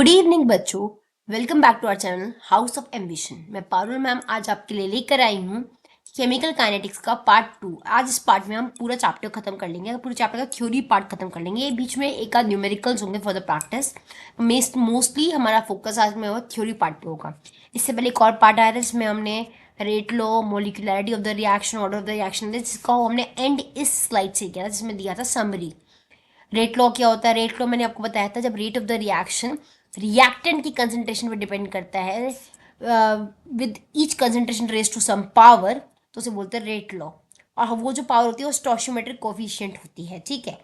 Good evening बच्चों। Welcome back to our channel house of ambition. मैं Parul ma'am आज आपके लिए लेकर आई हूँ केमिकल काइनेटिक्स का पार्ट 2। आज इस पार्ट में हम पूरा चैप्टर खत्म कर लेंगे, पूरे चैप्टर का थ्योरी पार्ट खत्म कर लेंगे। ये बीच में एक आध न्यूमेरिकल्स होंगे फॉर द प्रैक्टिस। मोस्टली हमारा फोकस आज में थ्योरी पार्ट पे होगा। इससे पहले एक और पार्ट आया था जिसमें हमने rate law, molecularity of the reaction, order of the reaction, जिसका हमने एंड इस स्लाइड से किया था जिसमें दिया था समरी। रेट लॉ क्या होता है? रेट लॉ मैंने आपको बताया था, जब rate of the reaction reactant की कंसंट्रेशन पर डिपेंड करता है with each concentration raise to some power, तो उसे बोलते हैं रेट लॉ। और वो जो पावर होती है वो स्टोशियोमेट्रिक कोफिशिएंट होती है, ठीक है।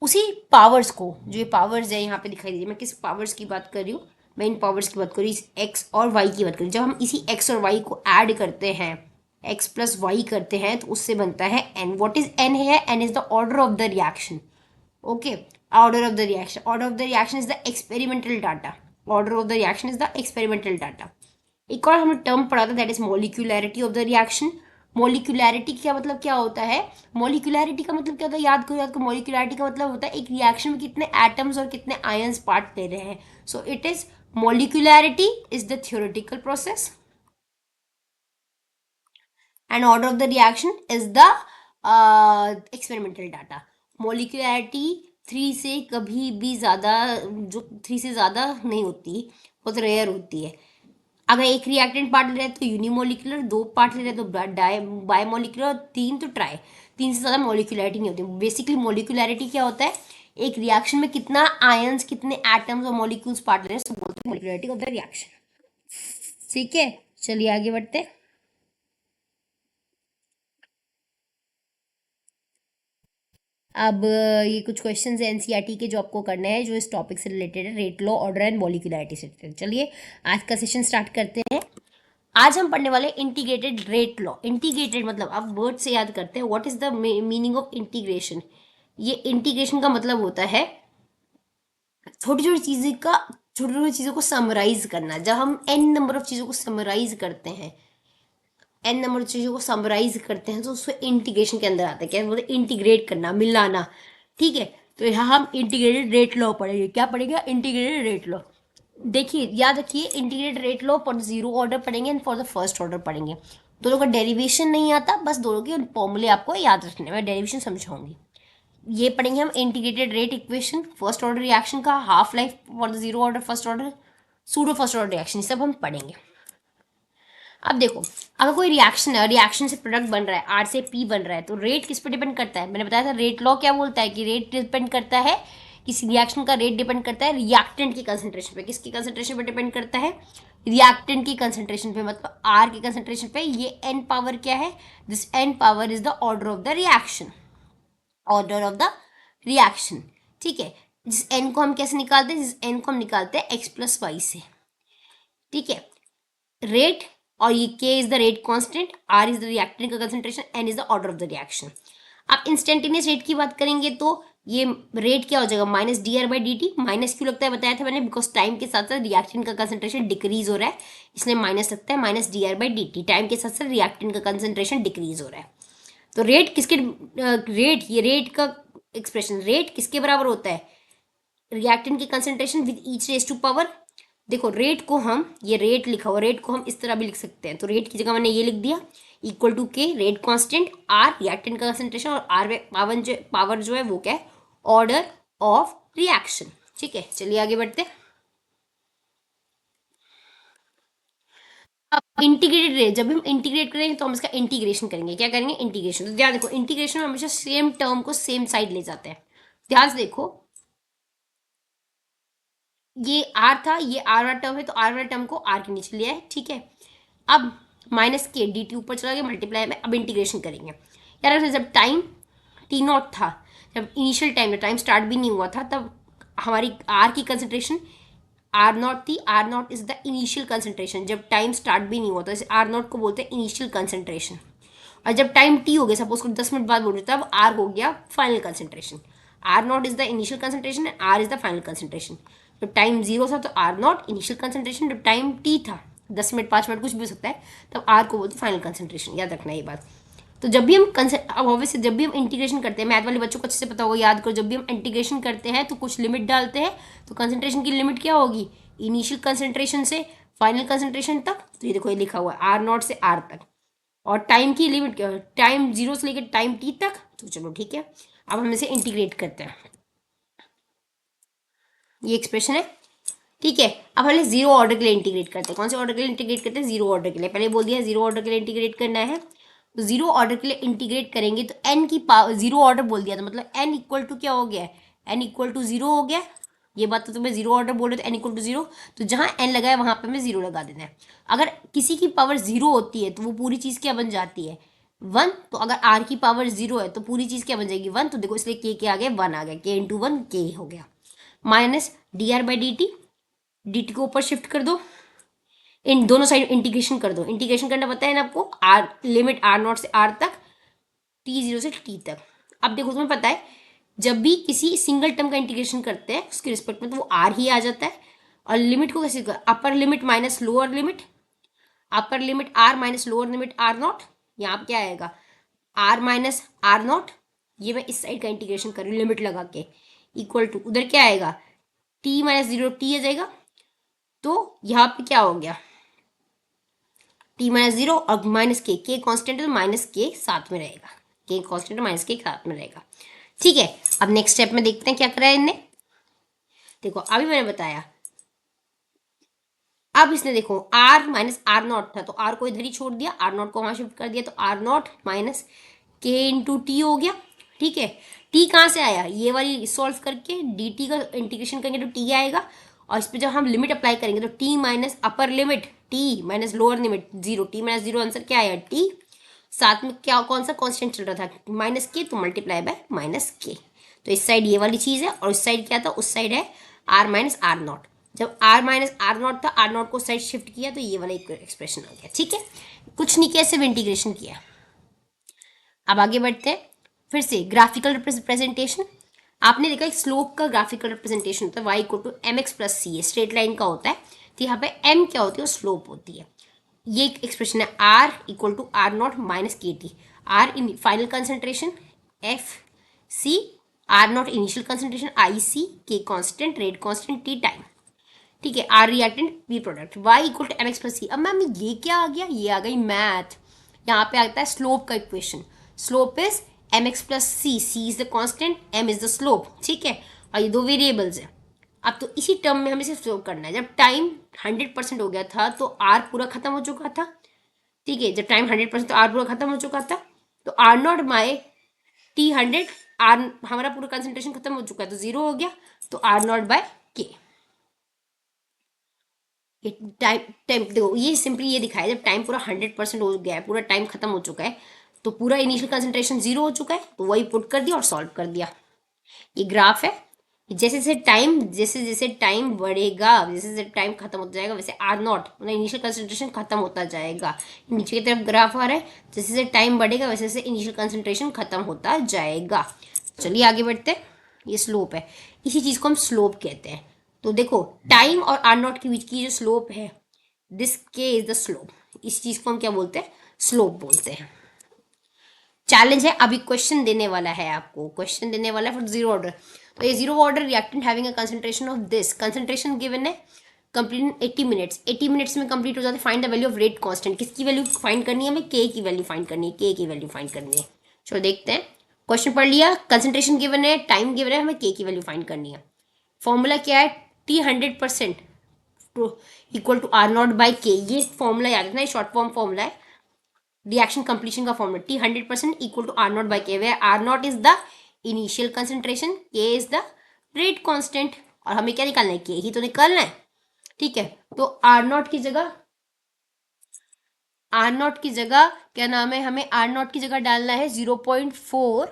उसी पावर्स को, जो ये पावर्स है यहाँ पे दिखाई दे रही है, मैं किस पावर्स की बात कर रही हूँ? मैं इन पावर्स की बात कर रही हूँ, एक्स और वाई की बात कर रही हूँ। जब हम इसी एक्स और वाई को ऐड करते हैं, एक्स प्लस वाई करते हैं, तो उससे बनता है एन। व्हाट इज एन है? N is the order of the reaction. Okay, order of the reaction. Order of the reaction is the experimental data. Order of the reaction is the experimental data. एक और हमने term पढ़ा था, that is molecularity of the reaction. Molecularity क्या मतलब क्या होता है? मोलिकुलरिटी का मतलब क्या होता है? याद करो मोलिकुलरिटी का मतलब होता है एक रिएक्शन में कितने एटम्स और कितने आयंस पार्ट ले रहे हैं। So it is molecularity is the theoretical process and order of the reaction is the experimental data. Molecularity 3 से कभी भी ज़्यादा, जो 3 से ज़्यादा नहीं होती, बहुत रेयर होती है। अगर एक रिएक्टेंट पार्ट ले रहे हैं तो यूनिमोलिकुलर, 2 पार्ट ले रहे हैं तो बायोमोलिकुलर, और 3 तो ट्राई। 3 से ज़्यादा मोलिकुलरिटी नहीं होती। बेसिकली मोलिकुलरिटी क्या होता है? एक रिएक्शन में कितना आयंस, कितने एटम्स और मॉलिक्यूल्स पार्ट ले रहे हैं, बोलते हैं मोलिकुलरिटी ऑफ द रिएक्शन। ठीक है, चलिए आगे बढ़ते हैं। अब ये कुछ क्वेश्चंस है एनसीईआरटी के जो आपको करना है, जो इस टॉपिक से रिलेटेड है, rate law, order and molecularity से रिलेटेड। चलिए आज का सेशन स्टार्ट करते हैं। आज हम पढ़ने वाले इंटीग्रेटेड रेट लॉ। इंटीग्रेटेड मतलब आप वर्ड से याद करते हैं, what is the meaning of integration. ये इंटीग्रेशन का मतलब होता है छोटी छोटी चीज़ों को समराइज करना। जब हम एन नंबर ऑफ चीज़ों को समराइज करते हैं, एन नंबर ऑफ चीज़ों को समराइज करते हैं, तो उसको इंटीग्रेशन के अंदर आता है। क्या बोलते हैं? इंटीग्रेट करना, मिलाना। ठीक है, तो यहाँ हम इंटीग्रेटेड रेट लॉ पढ़ेंगे। क्या पढ़ेंगे? Integrated rate law. देखिए, याद रखिए, integrated rate law for zero order पढ़ेंगे and for the first order पढ़ेंगे। दोनों का डेरिवेशन नहीं आता, बस दोनों के फॉर्मूले आपको याद रखने, मैं डेरिवेशन समझाऊंगी। ये पढ़ेंगे हम integrated rate equation, first order reaction का, half life for the zero order first order, pseudo first order reaction, सब हम पढ़ेंगे। अब देखो, अगर कोई रिएक्शन है, रिएक्शन से प्रोडक्ट बन रहा है, आर से पी बन रहा है, तो रेट किस पर डिपेंड करता है? मैंने बताया था रेट लॉ क्या बोलता है कि रेट डिपेंड करता है, किसी रिएक्शन का रेट डिपेंड करता है रिएक्टेंट की कंसंट्रेशन पे। किसकी कंसंट्रेशन पे डिपेंड करता है? रिएक्टेंट की कंसंट्रेशन पे, मतलब आर की कंसंट्रेशन पे। ये एन पावर क्या है? This N power is the order of the reaction, order of the reaction. ठीक है, जिस एन को हम कैसे निकालते हैं? जिस एन को हम निकालते हैं एक्स प्लस वाई से। ठीक है, रेट, और ये k is the rate constant, R is the reactant का concentration, n is the order of the reaction. आप इंस्टेंटेनियस रेट की बात करेंगे तो ये रेट क्या हो जाएगा? Minus d R by d t. माइनस क्यों लगता है बताया था मैंने, बिकॉज टाइम के साथ साथ रिएक्टेंट का कंसंट्रेशन डिक्रीज हो रहा है, इसलिए माइनस लगता है। Minus d R by d T, time के साथ साथ रिएक्टेंट का कंसंट्रेशन डिक्रीज हो रहा है। तो रेट किसके रेट, ये रेट का एक्सप्रेशन, रेट किसके बराबर होता है? रिएक्टेंट की concentration with each raise to power. देखो, रेट को हम, ये रेट लिखा हुआ, रेट को हम इस तरह भी लिख सकते हैं। तो रेट की जगह मैंने ये लिख दिया, इक्वल टू के रेट कांस्टेंट, आर रिएक्टेंट का कंसंट्रेशन, और आर पावर जो है वो क्या है? Order of reaction. ठीक है, चलिए आगे बढ़ते हैं। अब इंटीग्रेटेड रेट, जब हम इंटीग्रेट करेंगे तो हम इसका इंटीग्रेशन करेंगे। क्या करेंगे? इंटीग्रेशन। तो ध्यान देखो, इंटीग्रेशन में हमेशा सेम टर्म को सेम साइड ले जाते हैं। ध्यान से देखो, ये आर था, ये आर वाला टर्म है, तो आर वाला टर्म को आर के नीचे लिया है। ठीक है, अब माइनस के डी टी ऊपर चला गया, मल्टीप्लाई में। अब इंटीग्रेशन करेंगे। यार जब टाइम टी नॉट था, जब इनिशियल टाइम, जब टाइम स्टार्ट भी नहीं हुआ था, तब हमारी आर की कंसंट्रेशन आर नॉट थी। R not is the initial concentration, जब टाइम स्टार्ट भी नहीं हुआ था, इसे आर नॉट को बोलते हैं इनिशियल कंसंट्रेशन। और जब टाइम टी हो गया, सपोज को 10 मिनट बाद बोल रहे, तब आर हो गया final concentration. R not is the initial concentration and R is the final concentration. जब टाइम जीरो था तो आर नॉट इनिशियल कंसंट्रेशन, जब टाइम टी था 10 मिनट 5 मिनट कुछ भी हो सकता है, तब आर को बोलते फाइनल कंसंट्रेशन। याद रखना ये बात। तो जब भी हम अब ऑब्वियसली जब भी हम इंटीग्रेशन करते हैं, मैथ वाले बच्चों को अच्छे से पता होगा, याद करो, जब भी हम इंटीग्रेशन करते हैं तो कुछ लिमिट डालते हैं, तो कंसंट्रेशन की लिमिट क्या होगी? इनिशियल कंसंट्रेशन से फाइनल कंसंट्रेशन तक, तो ये देखो ये लिखा हुआ है आर नॉट से आर तक, और टाइम की लिमिट टाइम 0 से लेकर टाइम टी तक। तो चलो ठीक है, अब हम इसे इंटीग्रेट करते हैं, ये एक्सप्रेशन है। ठीक है, अब हम जीरो ऑर्डर के लिए इंटीग्रेट करते हैं। कौन से ऑर्डर के लिए इंटीग्रेट करते हैं? जीरो ऑर्डर के लिए। पहले बोल दिया जीरो ऑर्डर के लिए इंटीग्रेट करना है, तो जीरो ऑर्डर के लिए इंटीग्रेट करेंगे तो एन की पावर, जीरो ऑर्डर बोल दिया तो मतलब एन इक्वल टू क्या हो गया? एन इक्वल टू जीरो हो गया। ये बात तो तुम्हें जीरो ऑर्डर बोल रहे तो एन इक्वल टू जीरो, तो जहां एन लगा है वहां पे हमें जीरो लगा देना है। अगर किसी की पावर जीरो होती है तो वो पूरी चीज क्या बन जाती है? वन। तो अगर आर की पावर जीरो है तो पूरी चीज क्या बन जाएगी? वन। तो देखो इसलिए के आ गया, वन आ गया, के इंटू वन के हो गया, minus d R by d T, D T को ऊपर शिफ्ट कर दो, इन दोनों साइड इंटीग्रेशन कर दो। इंटीग्रेशन करना पता है ना आपको, आर लिमिट आर नॉट से आर तक, टी जीरो से टी तक। अब देखो तुम्हें पता है जब भी किसी सिंगल टर्म का इंटीग्रेशन करते हैं उसके रिस्पेक्ट में तो वो आर ही आ जाता है। और लिमिट को कैसे कर, upper limit minus lower limit, upper limit R minus lower limit R naught, यहाँ पे क्या आएगा? आर माइनस आर नॉट, ये मैं इस साइड का इंटीग्रेशन कर रही हूँ लिमिट लगा के, इक्वल टू उधर क्या आएगा? टी माइनस जीरो टी आ जाएगा। तो यहाँ पे क्या हो गया? टी माइनस जीरो और माइनस के कॉन्स्टेंट है तो माइनस के साथ में रहेगा, के कॉन्स्टेंट माइनस के साथ में रहेगा। ठीक है, अब नेक्स्ट स्टेप में देखते हैं क्या करा है इनने। देखो अभी मैंने बताया, अब इसने देखो आर माइनस आर नॉट था तो आर को इधर ही छोड़ दिया, आर नॉट को वहां शिफ्ट कर दिया, तो R not minus k into T हो गया। ठीक है, टी कहाँ से आया? ये वाली सॉल्व करके डी टी का इंटीग्रेशन करेंगे तो टी आएगा, और इस पर जब हम लिमिट अप्लाई करेंगे तो T minus upper limit T minus lower limit zero, T minus zero, answer क्या आया? टी। साथ में क्या कौन सा कांस्टेंट चल रहा था? माइनस के, तो मल्टीप्लाई बाय माइनस के। तो इस साइड ये वाली चीज़ है और इस साइड क्या था? उस साइड है आर माइनस आर नॉट। जब आर माइनस आर नॉट था, आर नॉट को साइड शिफ्ट किया तो ये वाला एक्सप्रेशन आ गया। ठीक है, कुछ नहीं किया, सिर्फ इंटीग्रेशन किया। अब आगे बढ़ते हैं, फिर से ग्राफिकल रिप्रेजेंटेशन। आपने देखा एक स्लोप का ग्राफिकल रिप्रेजेंटेशन होता है Y equal to M x plus C, straight line का होता है। तो यहाँ पे एम क्या होती है? स्लोप होती है। ये एक एक्सप्रेशन है R equal to R not minus के t, R in final concentration, f c R not initial concentration, i c k constant, rate constant, t time. ठीक है, R reactant, B product, y equal to M x plus c. अब ma'am ये क्या आ गया? ये आ गई math. यहाँ पे आता है स्लोप का equation, slope is M x plus C, C is the constant, M is the slope. ठीक है, और ये दो वेरिएबल्स है। अब तो इसी टर्म में हमें इसे स्लोप करना है। जब टाइम 100% हो गया था तो आर पूरा खत्म हो चुका था। ठीक है, जब टाइम 100% तो आर पूरा खत्म हो चुका था, तो R not by T 100, R हमारा पूरा कंसंट्रेशन खत्म हो चुका है तो जीरो हो गया, तो आर नॉट बाय के। टाइम टाइम देखो ये सिंपली ये दिखाया, जब टाइम पूरा 100% हो गया है, पूरा टाइम खत्म हो चुका है, तो पूरा इनिशियल कंसंट्रेशन जीरो हो चुका है, तो वही पुट कर दिया और सॉल्व कर दिया। ये ग्राफ है, जैसे जैसे टाइम बढ़ेगा, जैसे जैसे टाइम खत्म होता जाएगा, वैसे आर नॉट मतलब इनिशियल कंसंट्रेशन खत्म होता जाएगा। नीचे की तरफ ग्राफ आ रहा है, जैसे जैसे टाइम बढ़ेगा वैसे वैसे इनिशियल कंसंट्रेशन खत्म होता जाएगा। चलिए आगे बढ़ते हैं, ये स्लोप है, इसी चीज़ को हम स्लोप कहते हैं। तो देखो टाइम और आर नॉट के बीच की जो स्लोप है, दिस के इज द स्लोप, इस चीज़ को हम क्या बोलते हैं? स्लोप बोलते हैं। चैलेंज है, अभी क्वेश्चन देने वाला है आपको, क्वेश्चन देने वाला है फॉर जीरो ऑर्डर। तो ये zero order reactant having a concentration of this, concentration given है कंप्लीट इन 80 मिनट्स, 80 मिनट्स में कंप्लीट हो जाते हैं। Find the value of rate constant, किसकी वैल्यू फाइंड करनी है हमें? के की वैल्यू फाइंड करनी है, के की वैल्यू फाइंड करनी है। चलो देखते हैं, क्वेश्चन पढ़ लिया, कंसंट्रेशन गिवन है, टाइम गिवन है, हमें के की वैल्यू फाइंड करनी है। फॉर्मूला क्या है? T 100% equal to R not by k, ये फॉर्मूला याद रखना, शॉर्ट फॉर्म फॉर्मूला है रिएक्शन कंप्लीशन का formula. T 100% equal to R not by k, where R not is the initial concentration, k is the rate constant, और हमें क्या निकालना है? के ही तो निकालना है। ठीक है, तो आर नॉट की जगह, आर नॉट की जगह क्या नाम है, हमें आर नॉट की जगह डालना है 0.4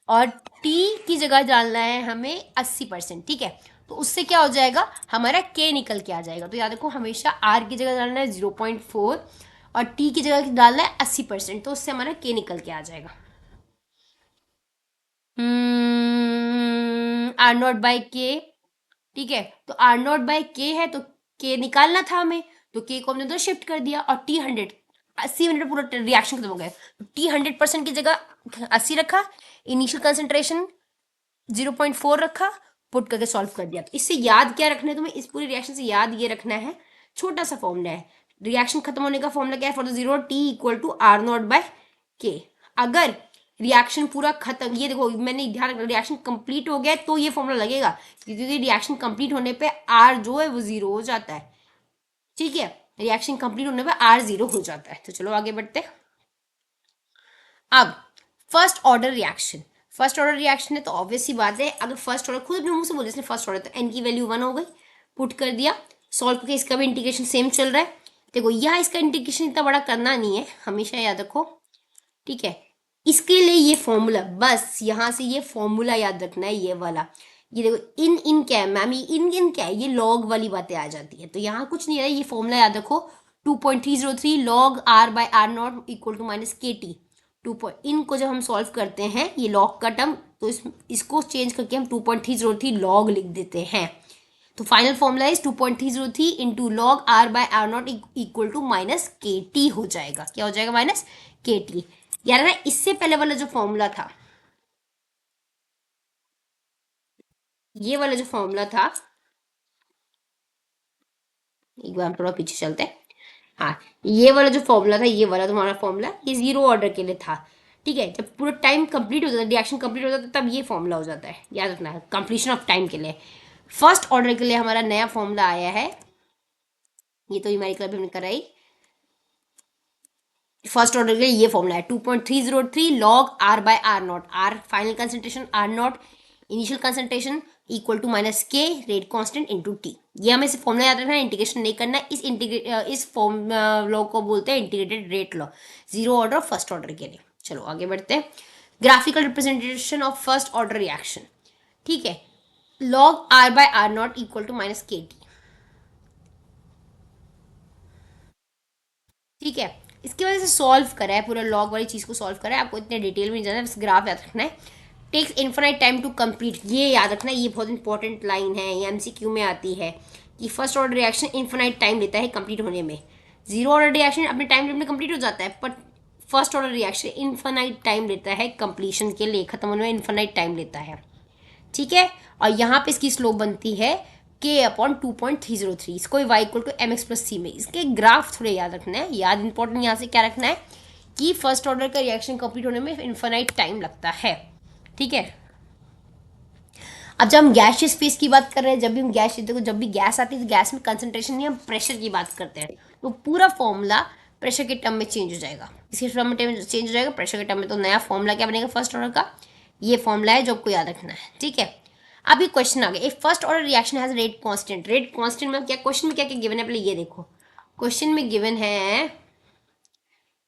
और टी की जगह डालना है हमें 80%। ठीक है, तो उससे क्या हो जाएगा? हमारा के निकल के आ जाएगा। तो याद रखो हमेशा आर की जगह डालना है 0.4 और टी की जगह डालना है 80%, तो उससे हमारा के निकल के आ जाएगा। आर नॉट बाई के। ठीक है, तो आर नॉट बाई के है तो के निकालना था हमें, तो के को हमने तो शिफ्ट कर दिया, और टी 100 80 मिनट पूरा रिएक्शन खत्म हो गया, तो टी 100% की जगह 80 रखा, इनिशियल कंसंट्रेशन 0.4 रखा, पुट करके सॉल्व कर दिया। तो इससे याद क्या रखना है तुम्हें, इस पूरी रिएक्शन से याद ये रखना है, छोटा सा फॉर्मूला है, रिएक्शन खत्म होने का फॉर्मूला क्या है, for the zero T equal to R not by K. अगर रिएक्शन पूरा खत्म, ये देखो मैंने ध्यान रखना, रिएक्शन कंप्लीट हो गया तो ये फॉर्मूला लगेगा, क्योंकि रिएक्शन कंप्लीट होने पे आर जो है वो जीरो हो जाता है। ठीक है, रिएक्शन कंप्लीट होने पे आर जीरो हो जाता है। तो चलो आगे बढ़ते हैं। अब first order reaction, first order reaction है तो ऑब्वियस सी बात है, अगर फर्स्ट ऑर्डर खुद अपने मुंह से बोले इसने फर्स्ट ऑर्डर, तो एन की वैल्यू 1 हो गई, पुट कर दिया, सॉल्व करके इसका भी इंटीग्रेशन सेम चल रहा है। देखो यहाँ इसका इंटीग्रेशन इतना बड़ा करना नहीं है, हमेशा याद रखो। ठीक है, इसके लिए ये फॉर्मूला, बस यहाँ से ये फॉर्मूला याद रखना है, ये वाला। ये देखो इन इन क्या है मैम, ये इन क्या है, ये लॉग वाली बातें आ जाती है, तो यहाँ कुछ नहीं है, ये फॉर्मूला याद रखो, 2.303 log are by are naught equal to minus के टी। इनको जब हम सॉल्व करते हैं ये लॉग का टर्म, तो इसको चेंज करके हम 2.303 लॉग लिख देते हैं। तो final formula is 2.303 into log are by are naught equal to minus के टी हो जाएगा। क्या हो जाएगा, माइनस के टी। यार ना इससे पहले वाला जो फॉर्मूला था, ये वाला जो फॉर्मूला था, एक बार हम थोड़ा पीछे चलते हैं। हाँ, ये वाला जो फॉर्मूला था, ये वाला तुम्हारा फॉर्मूला, ये जीरो ऑर्डर के लिए था। ठीक है, जब पूरा टाइम कंप्लीट हो जाता है, रिएक्शन कंप्लीट हो जाता है, तब ये फॉर्मूला हो जाता है, याद रखना है, कंप्लीशन ऑफ टाइम के लिए। फर्स्ट ऑर्डर के लिए हमारा नया फॉर्मूला आया है, ये तो हमारी क्लब हमने कराई। फर्स्ट ऑर्डर के लिए ये फॉर्मूला है 2.303 log are by are naught, R final concentration, R not initial concentration, equal to minus K rate constant into T. ये हमें सिर्फ फॉर्मूला याद रखना है, इंटीग्रेशन नहीं करना है। इस फॉर्म लॉ को बोलते हैं integrated rate law, zero order first order के लिए। चलो आगे बढ़ते हैं। Graphical representation of first order reaction. ठीक है, log are by are naught equal to minus के टी। ठीक है, इसकी वजह से सॉल्व करा है, पूरा लॉग वाली चीज़ को सॉल्व करा है, आपको इतने डिटेल में नहीं जाना है, बस ग्राफ याद रखना है। Takes infinite time to complete, ये याद रखना है, ये बहुत इंपॉर्टेंट लाइन है, ये एमसीक्यू में आती है कि first order reaction infinite time लेता है कंप्लीट होने में। जीरो ऑर्डर रिएक्शन अपने टाइम लिमिट में कंप्लीट हो जाता है, but first order reaction infinite time लेता है कंप्लीशन के लिए, खत्म होने में इन्फिनाइट टाइम लेता है। ठीक है, और यहाँ पे इसकी स्लोप बनती है के अपॉन 2.303, इसको y equal to M x plus c में। इसके ग्राफ थोड़े याद रखना है, याद इंपॉर्टेंट यहाँ से क्या रखना है कि फर्स्ट ऑर्डर का रिएक्शन कंप्लीट होने में इन्फिनाइट टाइम लगता है। ठीक है, अब जब हम गैसियस फेज की बात कर रहे हैं, जब भी हम गैस, देखो जब भी गैस आती है तो गैस में कंसंट्रेशन नहीं, हम प्रेशर की बात करते हैं, तो पूरा फॉर्मूला प्रेशर के टर्म में चेंज हो जाएगा, इसके टर्म में चेंज हो जाएगा प्रेशर के टर्म में। तो नया फॉर्मूला क्या बनेगा फर्स्ट ऑर्डर का, ये फॉर्मूला है जो आपको याद रखना है। ठीक है, अभी क्वेश्चन आ गया, if first order reaction has rate constant, rate constant में क्या, क्वेश्चन में क्या क्या गिवन है पहले ये देखो। क्वेश्चन में गिवन है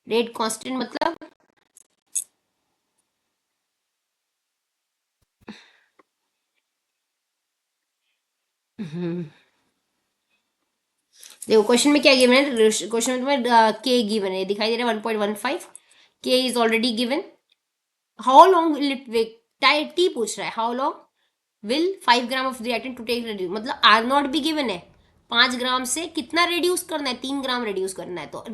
रेट कांस्टेंट मतलब देखो क्वेश्चन में क्या गिवन है, क्वेश्चन में तुम्हें के गिवन है, दिखाई दे रहा है 1.15, K is already given. How long will it wake, T पूछ रहा है, how long will 5 gram of reactant to take reduce, मतलब आर नॉट भी गिवन है, 5 ग्राम से कितना रिड्यूस करना है, 3 ग्राम रिड्यूस करना है, तो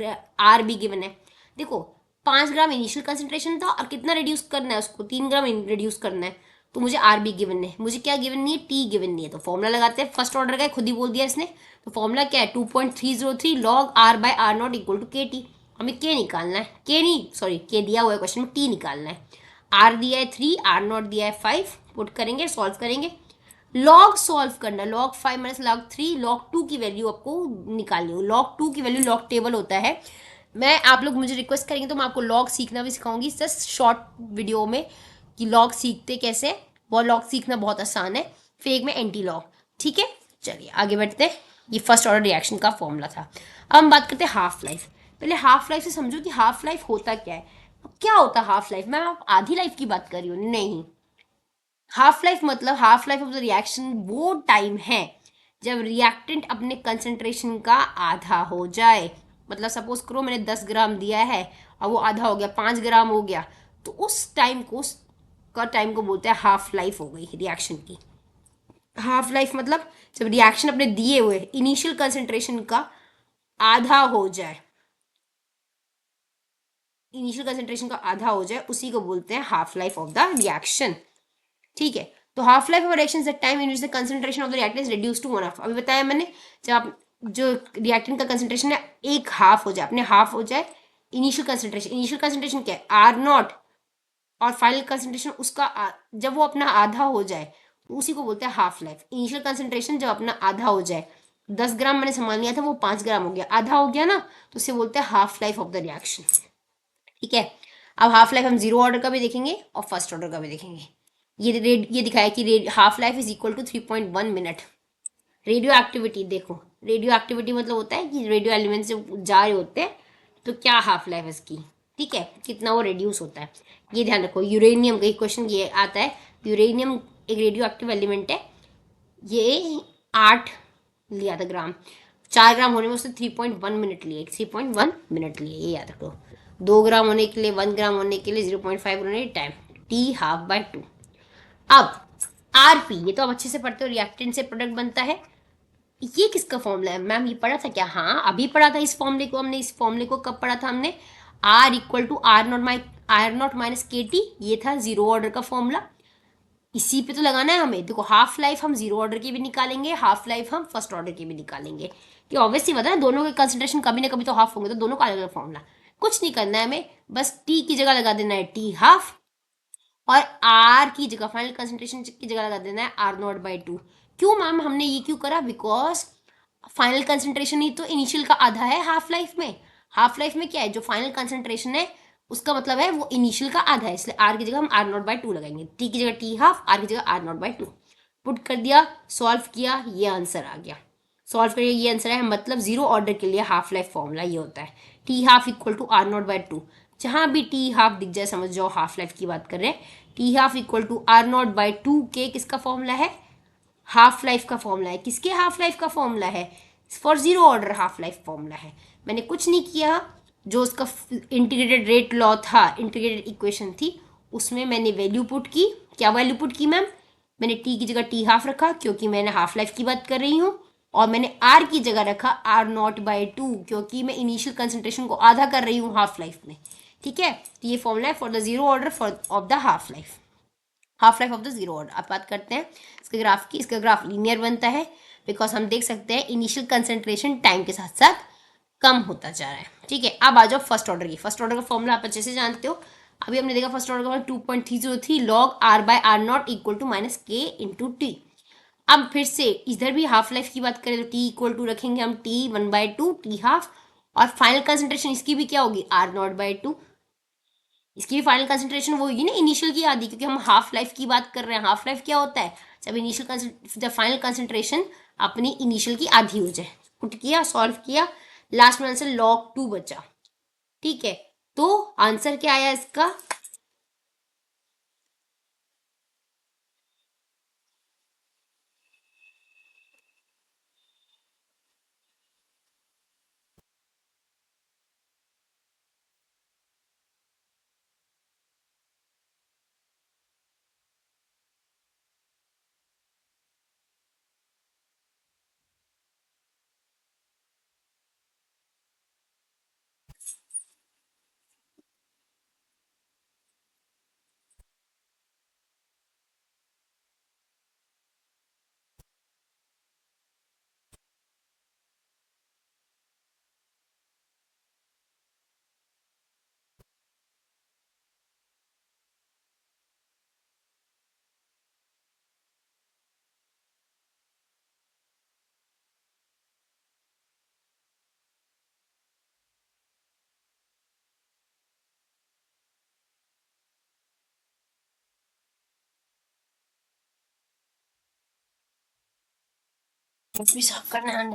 आर भी गिवन है। देखो 5 ग्राम इनिशियल कंसेंट्रेशन था और कितना रिड्यूस करना है उसको, 3 ग्राम रिड्यूस करना है, तो मुझे आर भी गिवन है, मुझे क्या गिवन नहीं है, टी गिवन नहीं है। तो फॉर्मूला लगाते हैं, फर्स्ट ऑर्डर का है, खुद ही बोल दिया इसने, तो फॉर्मूला क्या है 2.303 log are by are naught equal to K T. हमें के निकालना है, के नहीं सॉरी के दिया हुआ है क्वेश्चन में, टी निकालना है। आर दिया है 3, आर नॉट दिया है 5, पुट करेंगे सॉल्व करेंगे, लॉग सॉल्व करना, लॉग 5 माइनस लॉग 3, लॉग 2 की वैल्यू आपको निकालनी हो, लॉग 2 की वैल्यू लॉग टेबल होता है। मैं आप लोग मुझे रिक्वेस्ट करेंगे तो मैं आपको लॉग सीखना भी सिखाऊंगी जस्ट शॉर्ट वीडियो में कि लॉग सीखते कैसे, वो लॉग सीखना बहुत आसान है, फिर एक में एंटी लॉग। ठीक है, चलिए आगे बढ़ते हैं। ये फर्स्ट ऑर्डर रिएक्शन का फॉर्मूला था। अब हम बात करते हैं हाफ लाइफ। पहले हाफ लाइफ से समझो कि हाफ लाइफ होता क्या है। क्या होता है हाफ लाइफ, मैं आप आधी लाइफ की बात कर रही हूँ, नहीं, हाफ लाइफ मतलब half life of the reaction वो टाइम है जब रिएक्टेंट अपने कंसंट्रेशन का आधा हो जाए। मतलब सपोज करो मैंने 10 ग्राम दिया है और वो आधा हो गया, 5 ग्राम हो गया, तो उस टाइम को टाइम को बोलते हैं हाफ लाइफ हो गई रिएक्शन की। हाफ लाइफ मतलब जब रिएक्शन अपने दिए हुए इनिशियल कंसंट्रेशन का आधा हो जाए, इनिशियल कंसंट्रेशन का आधा हो जाए, उसी को बोलते हैं half life of the reaction. ठीक है, तो half life of reaction is the time in which the concentration of the reactant is reduce to 1/2। अभी बताया मैंने, जब आप जो रिएक्टेंट का कंसंट्रेशन है एक हाफ हो जाए, अपने हाफ हो जाए इनिशियल कंसंट्रेशन। इनिशियल कंसंट्रेशन क्या है, आर नॉट, और फाइनल कंसंट्रेशन उसका जब वो अपना आधा हो जाए उसी को बोलते हैं हाफ लाइफ। इनिशियल कंसंट्रेशन जब अपना आधा हो जाए, 10 ग्राम मैंने सामान लिया था वो 5 ग्राम हो गया, आधा हो गया ना, तो उसे बोलते हैं half life of the reaction. ठीक है, अब हाफ लाइफ हम जीरो ऑर्डर का भी देखेंगे और फर्स्ट ऑर्डर का भी देखेंगे। ये दिखाया कि half life is equal to 3.1 minute. Radio activity देखो, रेडियो एक्टिविटी मतलब होता है कि रेडियो एलिमेंट्स जब जा रहे होते हैं तो क्या हाफ लाइफ है इसकी, ठीक है, कितना वो रिड्यूस होता है। ये ध्यान रखो, यूरेनियम का एक क्वेश्चन ये आता है, यूरेनियम एक रेडियो एक्टिव एलिमेंट है, ये 8 लिया था ग्राम, 4 ग्राम होने में उसने 3.1 मिनट लिए, 3.1 मिनट लिए, ये याद रखो। 2 ग्राम होने के लिए, 1 ग्राम होने के लिए 0.5 होने टाइम, टी हाफ बाय 2। अब आरपी, ये तो आप अच्छे से पढ़ते हो, रिएक्टेंट से प्रोडक्ट बनता है। ये किसका फॉर्मूला है मैम, ये पढ़ा था क्या? हाँ अभी पढ़ा था इस फॉर्मूले को हमने। इस फॉर्मूले को कब पढ़ा था हमने? R equal to R not minus के टी, ये था जीरो ऑर्डर का फॉर्मूला। इसी पे तो लगाना है हमें। देखो हाफ लाइफ हम जीरो ऑर्डर की भी निकालेंगे, हाफ लाइफ हम फर्स्ट ऑर्डर की भी निकालेंगे, कि ऑब्वियसली बता है दोनों के कंसंट्रेशन कभी ना कभी तो हाफ होंगे, तो दोनों का अलग अलग फॉर्मूला। कुछ नहीं करना है हमें, बस टी की जगह लगा देना है टी हाफ, और आर की जगह फाइनल कंसंट्रेशन की जगह लगा देना है आर नॉट बाई 2। क्यों मैम हमने ये क्यों करा? बिकॉज फाइनल कंसंट्रेशन ही तो इनिशियल का आधा है हाफ लाइफ में। हाफ लाइफ में क्या है, जो फाइनल कंसंट्रेशन है उसका मतलब है वो इनिशियल का आधा है, इसलिए आर की जगह हम आर नॉट बाई 2 लगाएंगे, टी की जगह टी हाफ, आर की जगह आर नॉट बाई 2। पुट कर दिया, सॉल्व किया, ये आंसर आ गया। सॉल्व करिए, ये आंसर है, मतलब जीरो ऑर्डर के लिए हाफ लाइफ फॉर्मूला ये होता है, T half equal to R not by 2। जहां भी टी हाफ दिख जाए समझ जाओ हाफ लाइफ की बात कर रहे हैं। T half equal to R not by 2 के किसका फॉर्मूला है? हाफ लाइफ का फॉर्मूला है। किसके हाफ लाइफ का फॉर्मूला है? For zero order half life formula है। मैंने कुछ नहीं किया, जो उसका इंटीग्रेटेड रेट लॉ था, इंटीग्रेटेड इक्वेशन थी, उसमें मैंने वैल्यू पुट की। क्या वैल्यू पुट की मैम? मैंने टी की जगह टी हाफ रखा क्योंकि मैंने हाफ लाइफ की बात कर रही हूँ, और मैंने आर की जगह रखा आर नॉट बाई 2 क्योंकि मैं इनिशियल कंसंट्रेशन को आधा कर रही हूँ हाफ लाइफ में। ठीक है, तो ये फॉर्मूला है for the zero order for of the half life, half life of the zero order. अब बात करते हैं इसके ग्राफ की। इसका ग्राफ लीनियर बनता है बिकॉज हम देख सकते हैं इनिशियल कंसंट्रेशन टाइम के साथ साथ कम होता जा रहा है। ठीक है, अब आ जाओ फर्स्ट ऑर्डर की। फर्स्ट ऑर्डर का फॉर्मूला आप अच्छे से जानते हो, अभी हमने देखा फर्स्ट ऑर्डर का formula 2.303 log are by are naught equal to minus k into t. अब फिर से इधर भी हाफ लाइफ की बात करें तो टी इक्वल टू रखेंगे हम टी 1/2 टी हाफ, और फाइनल कंसंट्रेशन इसकी भी क्या होगी? R not by 2। इसकी भी फाइनल कंसंट्रेशन वो होगी ना इनिशियल की आधी, क्योंकि हम हाफ लाइफ की बात कर रहे हैं। हाफ लाइफ क्या होता है? जब फाइनल कंसंट्रेशन अपनी इनिशियल की आधी हो जाए। पुट किया, सॉल्व किया, लास्ट में आंसर log 2 बचा। ठीक है, तो आंसर क्या आया इसका? साफ करना है।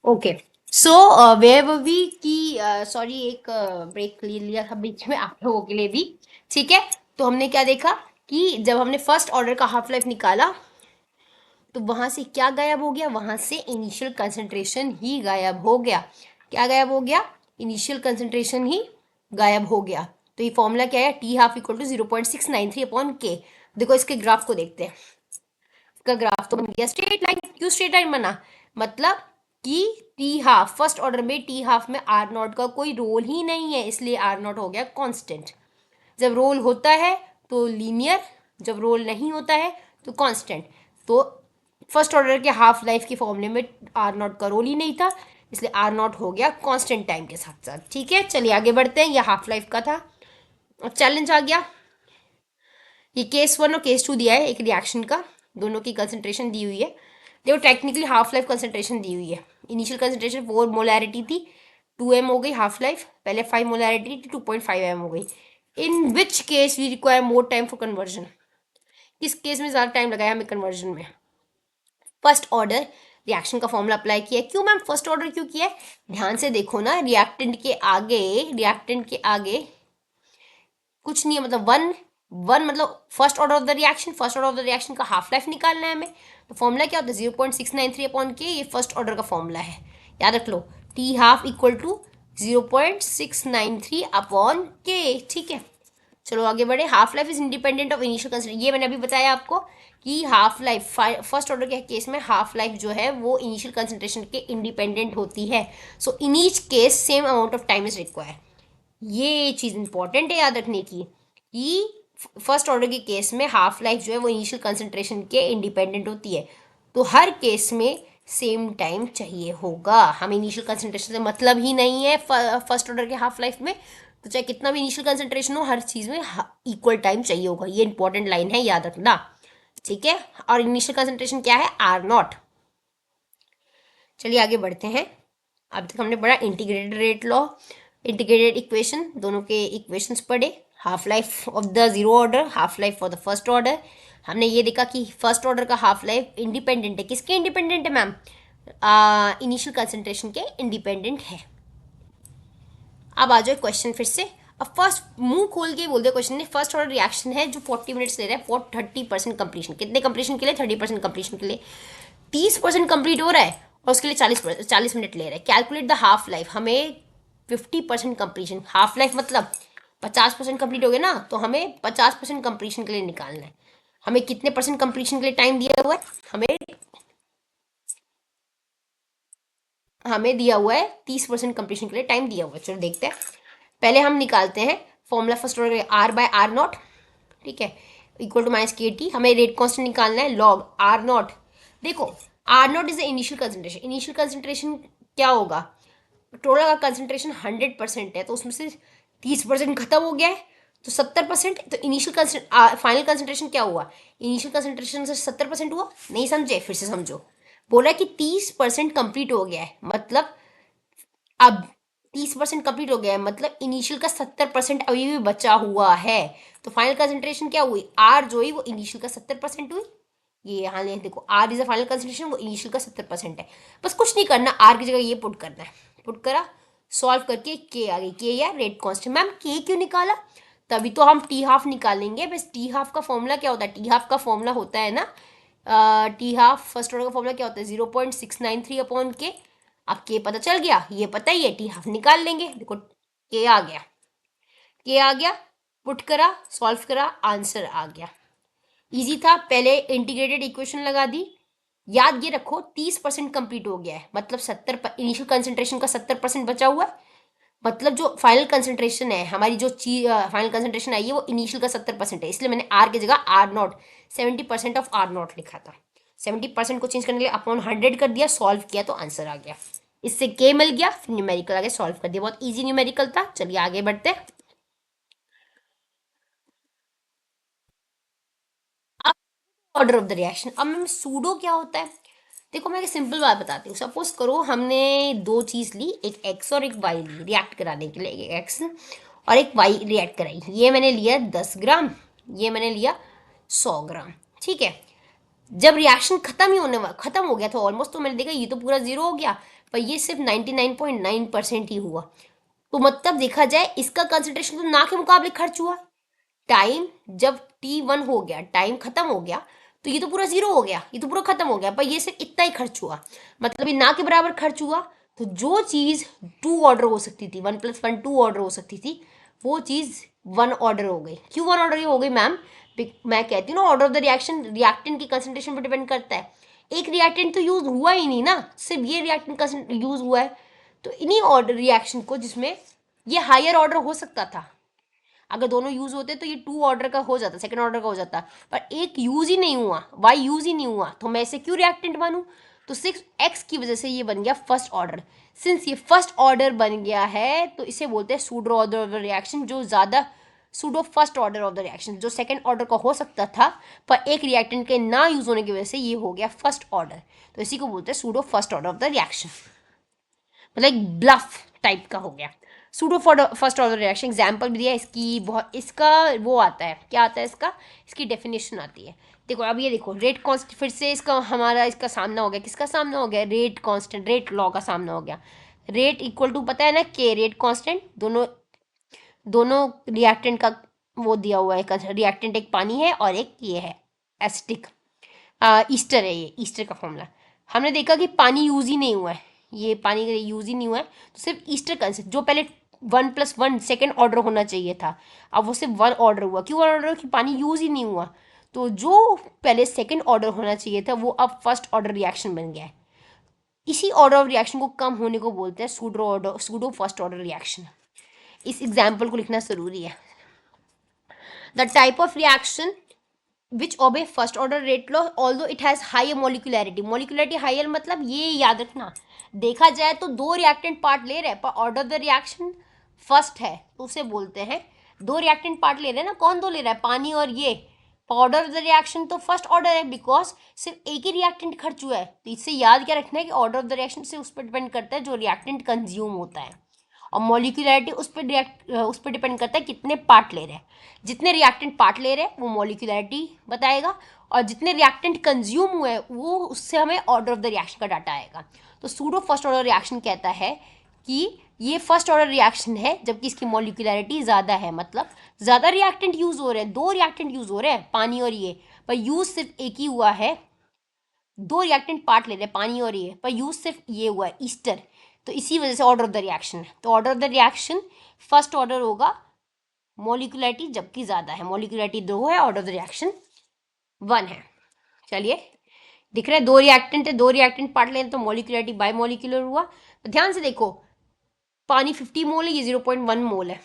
Okay, so where were we की, सॉरी एक ब्रेक ले लिया था बीच में आप लोगों के लिए भी। ठीक है, तो हमने क्या देखा कि जब हमने फर्स्ट ऑर्डर का हाफ लाइफ निकाला तो वहां से क्या गायब हो गया? वहां से इनिशियल कंसंट्रेशन ही गायब हो गया। क्या गायब हो गया? इनिशियल कंसंट्रेशन ही गायब हो गया। तो ये फॉर्मूला क्या है? T half equal to 0.693 upon k. देखो इसके ग्राफ को देखते हैं। इसका ग्राफ तो बन गया स्ट्रेट लाइन। क्यों स्ट्रेट लाइन बना? मतलब कि टी हाफ, फर्स्ट ऑर्डर में टी हाफ में आर नॉट का कोई रोल ही नहीं है, इसलिए आर नॉट हो गया कांस्टेंट। जब रोल होता है तो लीनियर, जब रोल नहीं होता है तो कांस्टेंट। तो फर्स्ट ऑर्डर के हाफ लाइफ के फॉर्मूले में आर नॉट का रोल ही नहीं था, इसलिए आर नॉट हो गया कांस्टेंट टाइम के साथ साथ। ठीक है, चलिए आगे बढ़ते हैं। यह हाफ लाइफ का था। अब चैलेंज आ गया। ये केस 1 और केस 2 दिया है एक रिएक्शन का, दोनों की कंसंट्रेशन दी हुई है। देखो टेक्निकली हाफ लाइफ कंसंट्रेशन दी हुई है। इनिशियल कंसंट्रेशन 4 मोलैरिटी थी, 2m हो गई हाफ लाइफ। पहले 5 मोलैरिटी थी, 2.5m हो गई। In which case we require more time for conversion? किस केस में ज़्यादा टाइम लगाया हमें कन्वर्जन में? फर्स्ट ऑर्डर रिएक्शन का फॉर्मूला अप्लाई किया। क्यों मैम फर्स्ट ऑर्डर क्यों किया है? ध्यान से देखो ना, रिएक्टेंट के आगे कुछ नहीं है, मतलब वन वन मतलब first order of the reaction. First order of the reaction का हाफ लाइफ निकालना है हमें, तो फॉर्मूला क्या होता है 0.693 अपॉन के। ये फर्स्ट ऑर्डर का फॉर्मूला है, याद रख लो। T half equal to 0.693 upon k. ठीक है, चलो आगे बढ़े। Half life is independent of initial concentration. ये मैंने अभी बताया आपको कि हाफ लाइफ फर्स्ट ऑर्डर के केस में हाफ लाइफ जो है वो इनिशियल कंसंट्रेशन के इंडिपेंडेंट होती है। So in each case same amount of time is required. ये चीज़ इंपॉर्टेंट है याद रखने की कि फर्स्ट ऑर्डर के केस में हाफ लाइफ जो है वो इनिशियल कंसंट्रेशन के इंडिपेंडेंट होती है, तो हर केस में सेम टाइम चाहिए होगा। हमें इनिशियल कंसंट्रेशन से मतलब ही नहीं है फर्स्ट ऑर्डर के हाफ लाइफ में, तो चाहे कितना भी इनिशियल कंसंट्रेशन हो हर चीज़ में इक्वल टाइम चाहिए होगा। ये इंपॉर्टेंट लाइन है, याद रखना। ठीक है, और इनिशियल कंसंट्रेशन क्या है? R naught. चलिए आगे बढ़ते हैं। अब तक हमने पढ़ा integrated rate law, integrated equation, दोनों के इक्वेशंस पढ़े। Half life of the zero order, half life for the first order. हमने ये देखा कि फर्स्ट ऑर्डर का हाफ लाइफ इंडिपेंडेंट है। किसके इंडिपेंडेंट है मैम? इनिशियल कंसंट्रेशन के इंडिपेंडेंट है। अब आ जाओ क्वेश्चन फिर से। अब फर्स्ट मुंह खोल के बोल दे क्वेश्चन ने, फर्स्ट ऑर्डर रिएक्शन है जो 40 मिनट्स ले रहा है फॉर 30% कंप्लीशन। कितने कंप्लीशन के लिए? 30% कंप्लीशन के लिए। 30% कंप्लीट हो रहा है और उसके लिए 40 मिनट ले रहा है। Calculate the half life. हमें 50% कंप्लीशन, हाफ लाइफ मतलब 50% कंप्लीट हो गया ना, तो हमें 50% कंप्लीशन के लिए निकालना है। हमें कितने परसेंट कंप्लीशन के लिए टाइम दिया हुआ है? हमें दिया हुआ है 30% कंप्लीशन के लिए टाइम दिया हुआ है। चलो देखते हैं। पहले हम निकालते हैं formula first order r by are naught. ठीक है, इक्वल टू माइनस के टी। हमें रेट कांस्टेंट निकालना है, लॉग आर नॉट। देखो r not is the initial concentration. Initial concentration क्या होगा? टोटल का कंसंट्रेशन 100% है, तो उसमें से 30% खत्म हो गया है, तो 70%। तो इनिशियल फाइनल कंसंट्रेशन क्या हुआ? इनिशियल कंसंट्रेशन से 70% हुआ। नहीं समझे? फिर से समझो। बोला कि 30% कंप्लीट हो गया है, मतलब अब 30% कंप्लीट हो गया है, मतलब इनिशियल का 70% अभी भी बचा हुआ है। तो फाइनल कंसंट्रेशन क्या हुई? आर जो हुई वो इनिशियल का 70% हुई। ये यहाँ ले देखो, r is a final concentration, वो इनिशियल का 70% है। बस कुछ नहीं करना, आर की जगह ये पुट करना है। पुट करा, सॉल्व करके के आ गई। के या रेट कांस्टेंट। मैम के क्यों निकाला? तभी तो हम टी हाफ निकालेंगे। बस टी हाफ का फॉर्मूला क्या होता है? टी हाफ का फॉर्मूला होता है ना, टी हाफ फर्स्ट ऑर्डर का फॉर्मूला क्या होता है? 0.693 अपॉन के। अब के पता चल गया, ये पता ही है, टी हाफ निकाल लेंगे। देखो के आ गया, के आ गया, पुट करा, सॉल्व करा, आंसर आ गया। इजी था। पहले इंटीग्रेटेड इक्वेशन लगा दी। याद ये रखो 30% कंप्लीट हो गया है, मतलब 70 इनिशियल कंसंट्रेशन का 70% बचा हुआ है। मतलब जो फाइनल कंसंट्रेशन है हमारी, जो चीज फाइनल कंसंट्रेशन आई है वो इनिशियल का 70% है, इसलिए मैंने आर की जगह r naught 70% of r naught लिखा था। 70% को चेंज करने के लिए अपॉन 100 कर दिया, सॉल्व किया तो आंसर आ गया। इससे के मिल गया, फिर न्यूमेरिकल आगे सॉल्व कर दिया। बहुत ईजी न्यूमेरिकल था। चलिए आगे बढ़ते हैं। अब ऑर्डर ऑफ द रिएक्शन। अब मैम सूडो क्या होता है? देखो मैं एक सिंपल बात बताती हूँ। सपोज करो हमने दो चीज़ ली, एक एक्स और एक वाई ली रिएक्ट कराने के लिए। एक एक्स और एक वाई रिएक्ट कराई। ये मैंने लिया 10 ग्राम, ये मैंने लिया 100 ग्राम। ठीक है, जब रिएक्शन खत्म हो गया था ऑलमोस्ट, तो मैंने देखा ये तो पूरा जीरो हो गया, पर ये सिर्फ 99.9% ही हुआ। तो मतलब देखा जाए इसका कंसंट्रेशन तो ना के मुकाबले खर्च हुआ। टाइम जब T1 हो गया, टाइम खत्म हो गया, तो ये तो पूरा जीरो हो गया, ये तो पूरा खत्म हो गया, पर ये सिर्फ इतना ही खर्च हुआ, मतलब ये ना के बराबर खर्च हुआ। तो जो चीज़ 2 ऑर्डर हो सकती थी, 1+1 2 ऑर्डर हो सकती थी, वो चीज़ 1 ऑर्डर हो गई। क्यों 1 ऑर्डर हो गई मैम? मैं कहती हूँ ना, order of the reaction reactant की कंसंट्रेशन पर डिपेंड करता है। एक रिएक्टेंट तो यूज हुआ ही नहीं ना, सिर्फ ये रिएक्टेंट यूज हुआ है। तो इन्हीं ऑर्डर रिएक्शन को जिसमें ये हायर ऑर्डर हो सकता था, अगर दोनों यूज होते तो ये 2 ऑर्डर का हो जाता, सेकंड ऑर्डर का हो जाता, पर एक यूज ही नहीं हुआ, वाई यूज ही नहीं हुआ, तो मैं इसे क्यों रिएक्टेंट मानूं? तो 6x की वजह से ये बन गया फर्स्ट ऑर्डर। सिंस ये फर्स्ट ऑर्डर बन गया है तो इसे बोलते हैं pseudo order of the reaction, जो ज़्यादा pseudo first order of the reaction, जो सेकंड ऑर्डर का हो सकता था पर एक रिएक्टेंट के ना यूज होने की वजह से ये हो गया फर्स्ट ऑर्डर, तो इसी को बोलते हैं pseudo first order of the reaction, मतलब एक ब्लफ टाइप का हो गया। Pseudo first order reaction example भी दिया इसकी, बहुत इसका वो आता है, क्या आता है इसका, इसकी डेफिनेशन आती है। देखो अब ये देखो रेट कांस्टेंट, फिर से इसका हमारा इसका सामना हो गया, किसका सामना हो गया, रेट कांस्टेंट, रेट लॉ का सामना हो गया। रेट इक्वल टू पता है ना के, रेट कांस्टेंट, दोनों दोनों रिएक्टेंट का वो दिया हुआ है, रिएक्टेंट एक पानी है और एक ये है एसिटिक, ईस्टर है, ये ईस्टर का फॉर्मूला। हमने देखा कि पानी यूज ही नहीं हुआ है, ये पानी का यूज ही नहीं हुआ है, तो सिर्फ ईस्टर कंसेप्ट, जो पहले 1+1 सेकेंड ऑर्डर होना चाहिए था, अब वो सिर्फ 1 ऑर्डर हुआ। क्यों 1 ऑर्डर? कि पानी यूज ही नहीं हुआ, तो जो पहले सेकेंड ऑर्डर होना चाहिए था वो अब फर्स्ट ऑर्डर रिएक्शन बन गया है। इसी ऑर्डर ऑफ रिएक्शन को कम होने को बोलते हैं सूडो फर्स्ट ऑर्डर रिएक्शन। इस एग्जाम्पल को लिखना जरूरी है। The type of reaction which obey first order rate law although it has higher molecularity, molecularity higher मतलब ये याद रखना, देखा जाए तो 2 रिएक्टेंट पार्ट ले रहे हैं पर order of the reaction first है, तो उसे बोलते हैं 2 रिएक्टेंट पार्ट ले रहे हैं ना, कौन 2 ले रहा है, पानी और ये, ऑर्डर ऑफ द रिएक्शन तो फर्स्ट ऑर्डर है बिकॉज सिर्फ एक ही रिएक्टेंट खर्च हुआ है। तो इससे याद क्या रखना है कि ऑर्डर ऑफ द रिएक्शन से उस पर डिपेंड करता है जो रिएक्टेंट कंज्यूम होता है, और मॉलिक्यूलैरिटी उस पर डिपेंड करता है कितने पार्ट ले रहे हैं। जितने रिएक्टेंट पार्ट ले रहे हैं वो मॉलिक्यूलैरिटी बताएगा, और जितने रिएक्टेंट कंज्यूम हुए वो उससे हमें ऑर्डर ऑफ द रिएक्शन का डाटा आएगा। तो सूडो फर्स्ट ऑर्डर रिएक्शन कहता है कि ये फर्स्ट ऑर्डर रिएक्शन है जबकि इसकी मॉलिक्यूलैरिटी ज़्यादा है, मतलब ज़्यादा रिएक्टेंट यूज़ हो रहे हैं, 2 रिएक्टेंट यूज़ हो रहे हैं पानी और ये, पर यूज़ सिर्फ एक ही हुआ है, 2 रिएक्टेंट पार्ट ले रहे हैं पानी और ये, पर यूज़ सिर्फ ये हुआ है ईस्टर, तो इसी वजह से ऑर्डर ऑफ द रिएक्शन है। तो order of the reaction first order होगा, मॉलिक्यूलैरिटी जबकि ज़्यादा है, मॉलिक्यूलैरिटी 2 है, ऑर्डर ऑफ द रिएक्शन 1 है। चलिए दिख रहा है 2 रिएक्टेंट है, 2 रिएक्टेंट पार्ट लें तो मॉलिक्यूलैरिटी बाय मॉलिक्यूलर हुआ। तो ध्यान से देखो पानी 50 मोल है, ये 0.1 मोल है,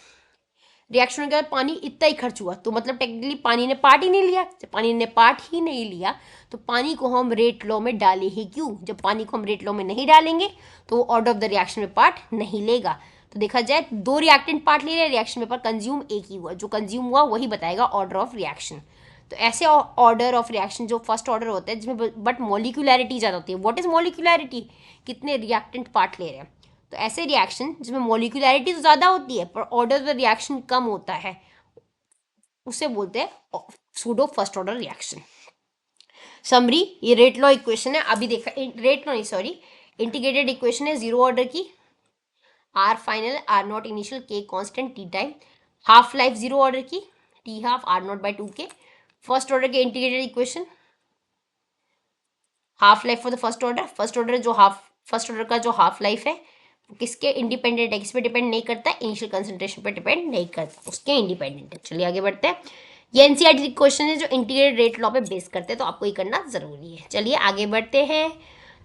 रिएक्शन के बाद पानी इतना ही खर्च हुआ, तो मतलब टेक्निकली पानी ने पार्ट ही नहीं लिया। जब पानी ने पार्ट ही नहीं लिया तो पानी को हम रेट लॉ में डाले ही क्यों? जब पानी को हम रेट लॉ में नहीं डालेंगे तो वो ऑर्डर ऑफ द रिएक्शन में पार्ट नहीं लेगा। तो देखा जाए 2 रिएक्टेंट पार्ट ले रहे हैं, रिएक्शन में पर कंज्यूम एक ही हुआ, जो कंज्यूम हुआ वही बताएगा ऑर्डर ऑफ रिएक्शन। तो ऐसे ऑर्डर ऑफ रिएक्शन जो फर्स्ट ऑर्डर होता है जिसमें बट मॉलिक्यूलैरिटी ज़्यादा होती है। What is molecularity? कितने रिएक्टेंट पार्ट ले रहे हैं। तो ऐसे रिएक्शन जिसमें मॉलिक्यूलैरिटी तो ज़्यादा होती है पर ऑर्डर ऑफ द रिएक्शन कम होता है उसे बोलते हैं pseudo first order reaction. Summary, ये रेट लॉ इक्वेशन है, अभी देखा, रेट लॉ नहीं सॉरी, इंटीग्रेटेड इक्वेशन है 0 ऑर्डर की, R final, R not initial, k constant, t time, half life 0 order की, t half R not by 2 k. First order के integrated equation half life for the first order जो first order का जो half life है वो किसके independent है, किस पे डिपेंड नहीं करता, इनिशियल कंसंट्रेशन पे डिपेंड नहीं करता, उसके इंडिपेंडेंट है। चलिए आगे बढ़ते हैं। ये एनसीईआरटी क्वेश्चन है जो इंटीग्रेटेड रेट लॉ पे बेस करते हैं, तो आपको ये करना जरूरी है। चलिए आगे बढ़ते हैं।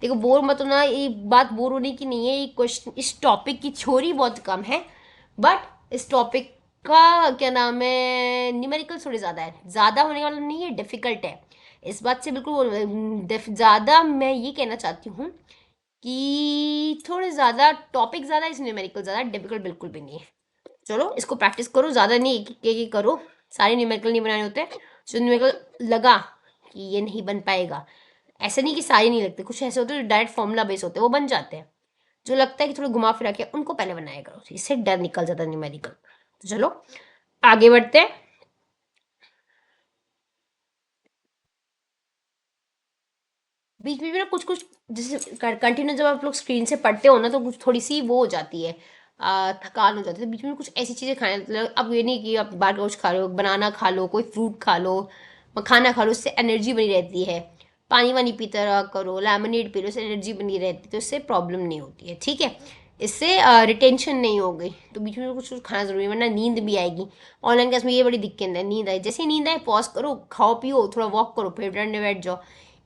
देखो बोर मत होना, ये बात बोर होने की नहीं है, ये क्वेश्चन इस टॉपिक की थ्योरी बहुत कम है बट इस टॉपिक का क्या नाम है न्यूमेरिकल थोड़ी ज़्यादा है, ज़्यादा होने वाला नहीं है, डिफिकल्ट है। इस बात से बिल्कुल ज़्यादा मैं ये कहना चाहती हूँ कि थोड़े ज़्यादा टॉपिक ज़्यादा, इस न्यूमेरिकल ज़्यादा, डिफिकल्ट बिल्कुल भी नहीं है। चलो इसको प्रैक्टिस करो, ज़्यादा नहीं, एक करो, सारे न्यूमेरिकल नहीं बनाने होते। जो न्यूमेरिकल लगा कि ये नहीं बन पाएगा, ऐसे नहीं कि सारे नहीं लगते, कुछ ऐसे होते हैं जो डायरेक्ट फॉर्मूला बेस होते हैं वो बन जाते हैं, जो लगता है कि थोड़ा घुमा फिरा के उनको पहले बनाया करो, इससे डर निकल जाता है न्यूमेरिकल। तो चलो आगे बढ़ते हैं। बीच बीच में ना कुछ कुछ जैसे कंटिन्यू जब आप लोग स्क्रीन से पढ़ते हो ना तो कुछ थोड़ी सी वो हो जाती है, थकान हो जाती है, तो बीच में कुछ ऐसी चीज़ें खाने, मतलब अब ये नहीं कि आप बाहर का कुछ खा रहे हो, बनाना खा लो, कोई फ्रूट खा लो, मखाना खा लो, इससे एनर्जी बनी रहती है। पानी वानी पीते रहा करो, लेमनेड पी लो, इससे एनर्जी बनी रहती है, तो इससे प्रॉब्लम नहीं होती है, ठीक है। इससे रिटेंशन नहीं हो गई, तो बीच में कुछ कुछ खाना जरूरी है वरना नींद भी आएगी। ऑनलाइन क्लास में ये बड़ी दिक्कत है, नींद आए, जैसे ही नींद आए पॉज करो, खाओ पियो, थोड़ा वॉक करो, फिर डंडे बैठ जाओ।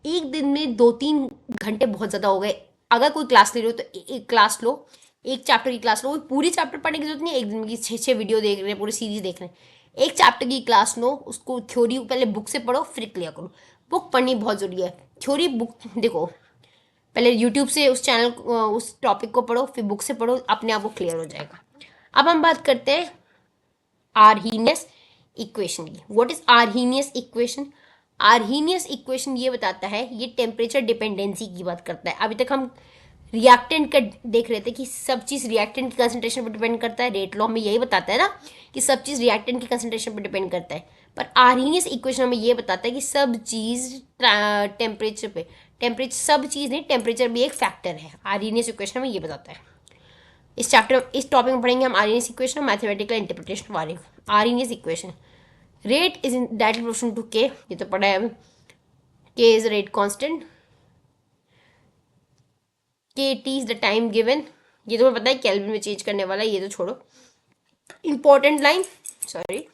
एक दिन में 2-3 घंटे बहुत ज़्यादा हो गए। अगर कोई क्लास ले रहे हो तो एक क्लास लो, एक चैप्टर की क्लास लो, पूरी चैप्टर पढ़ने की जरूरत नहीं है, एक दिन की 6-6 वीडियो देख रहे हैं, पूरी सीरीज देख रहे हैं, एक चैप्टर की क्लास लो, उसको थ्योरी पहले बुक से पढ़ो फिर क्लियर करो। बुक पढ़नी बहुत ज़रूरी है। थ्योरी बुक देखो, पहले यूट्यूब से उस चैनल उस टॉपिक को पढ़ो, फिर बुक से पढ़ो, अपने आप को क्लियर हो जाएगा। अब हम बात करते हैं आर्हीनियस इक्वेशन की। What is Arrhenius equation? Arrhenius equation ये बताता है, ये टेम्परेचर डिपेंडेंसी की बात करता है। अभी तक हम रिएक्टेंट का देख रहे थे कि सब चीज़ रिएक्टेंट की कंसंट्रेशन पर डिपेंड करता है। रेट लॉ में यही बताता है ना कि सब चीज़ रिएक्टेंट की कंसंट्रेशन पर डिपेंड करता है। पर आर्हीनियस इक्वेशन हमें ये बताता है कि सब चीज़ टेम्परेचर पे, टेम्परेचर सब चीज़ नहीं, टेम्परेचर भी एक फैक्टर है। आर्हीनियस इक्वेशन हमें ये बताता है। इस चैप्टर इस टॉपिक में पढ़ेंगे हम आर्हीनियस इक्वेशन, मैथमेटिकल इंटरप्रिटेशन वाले Arrhenius equation. Rate is in directly proportional to k, ये तो पढ़ा है। K is rate constant, k t is the time given, ये तो पता है केल्विन में चेंज करने वाला है, ये तो छोड़ो। Important line, sorry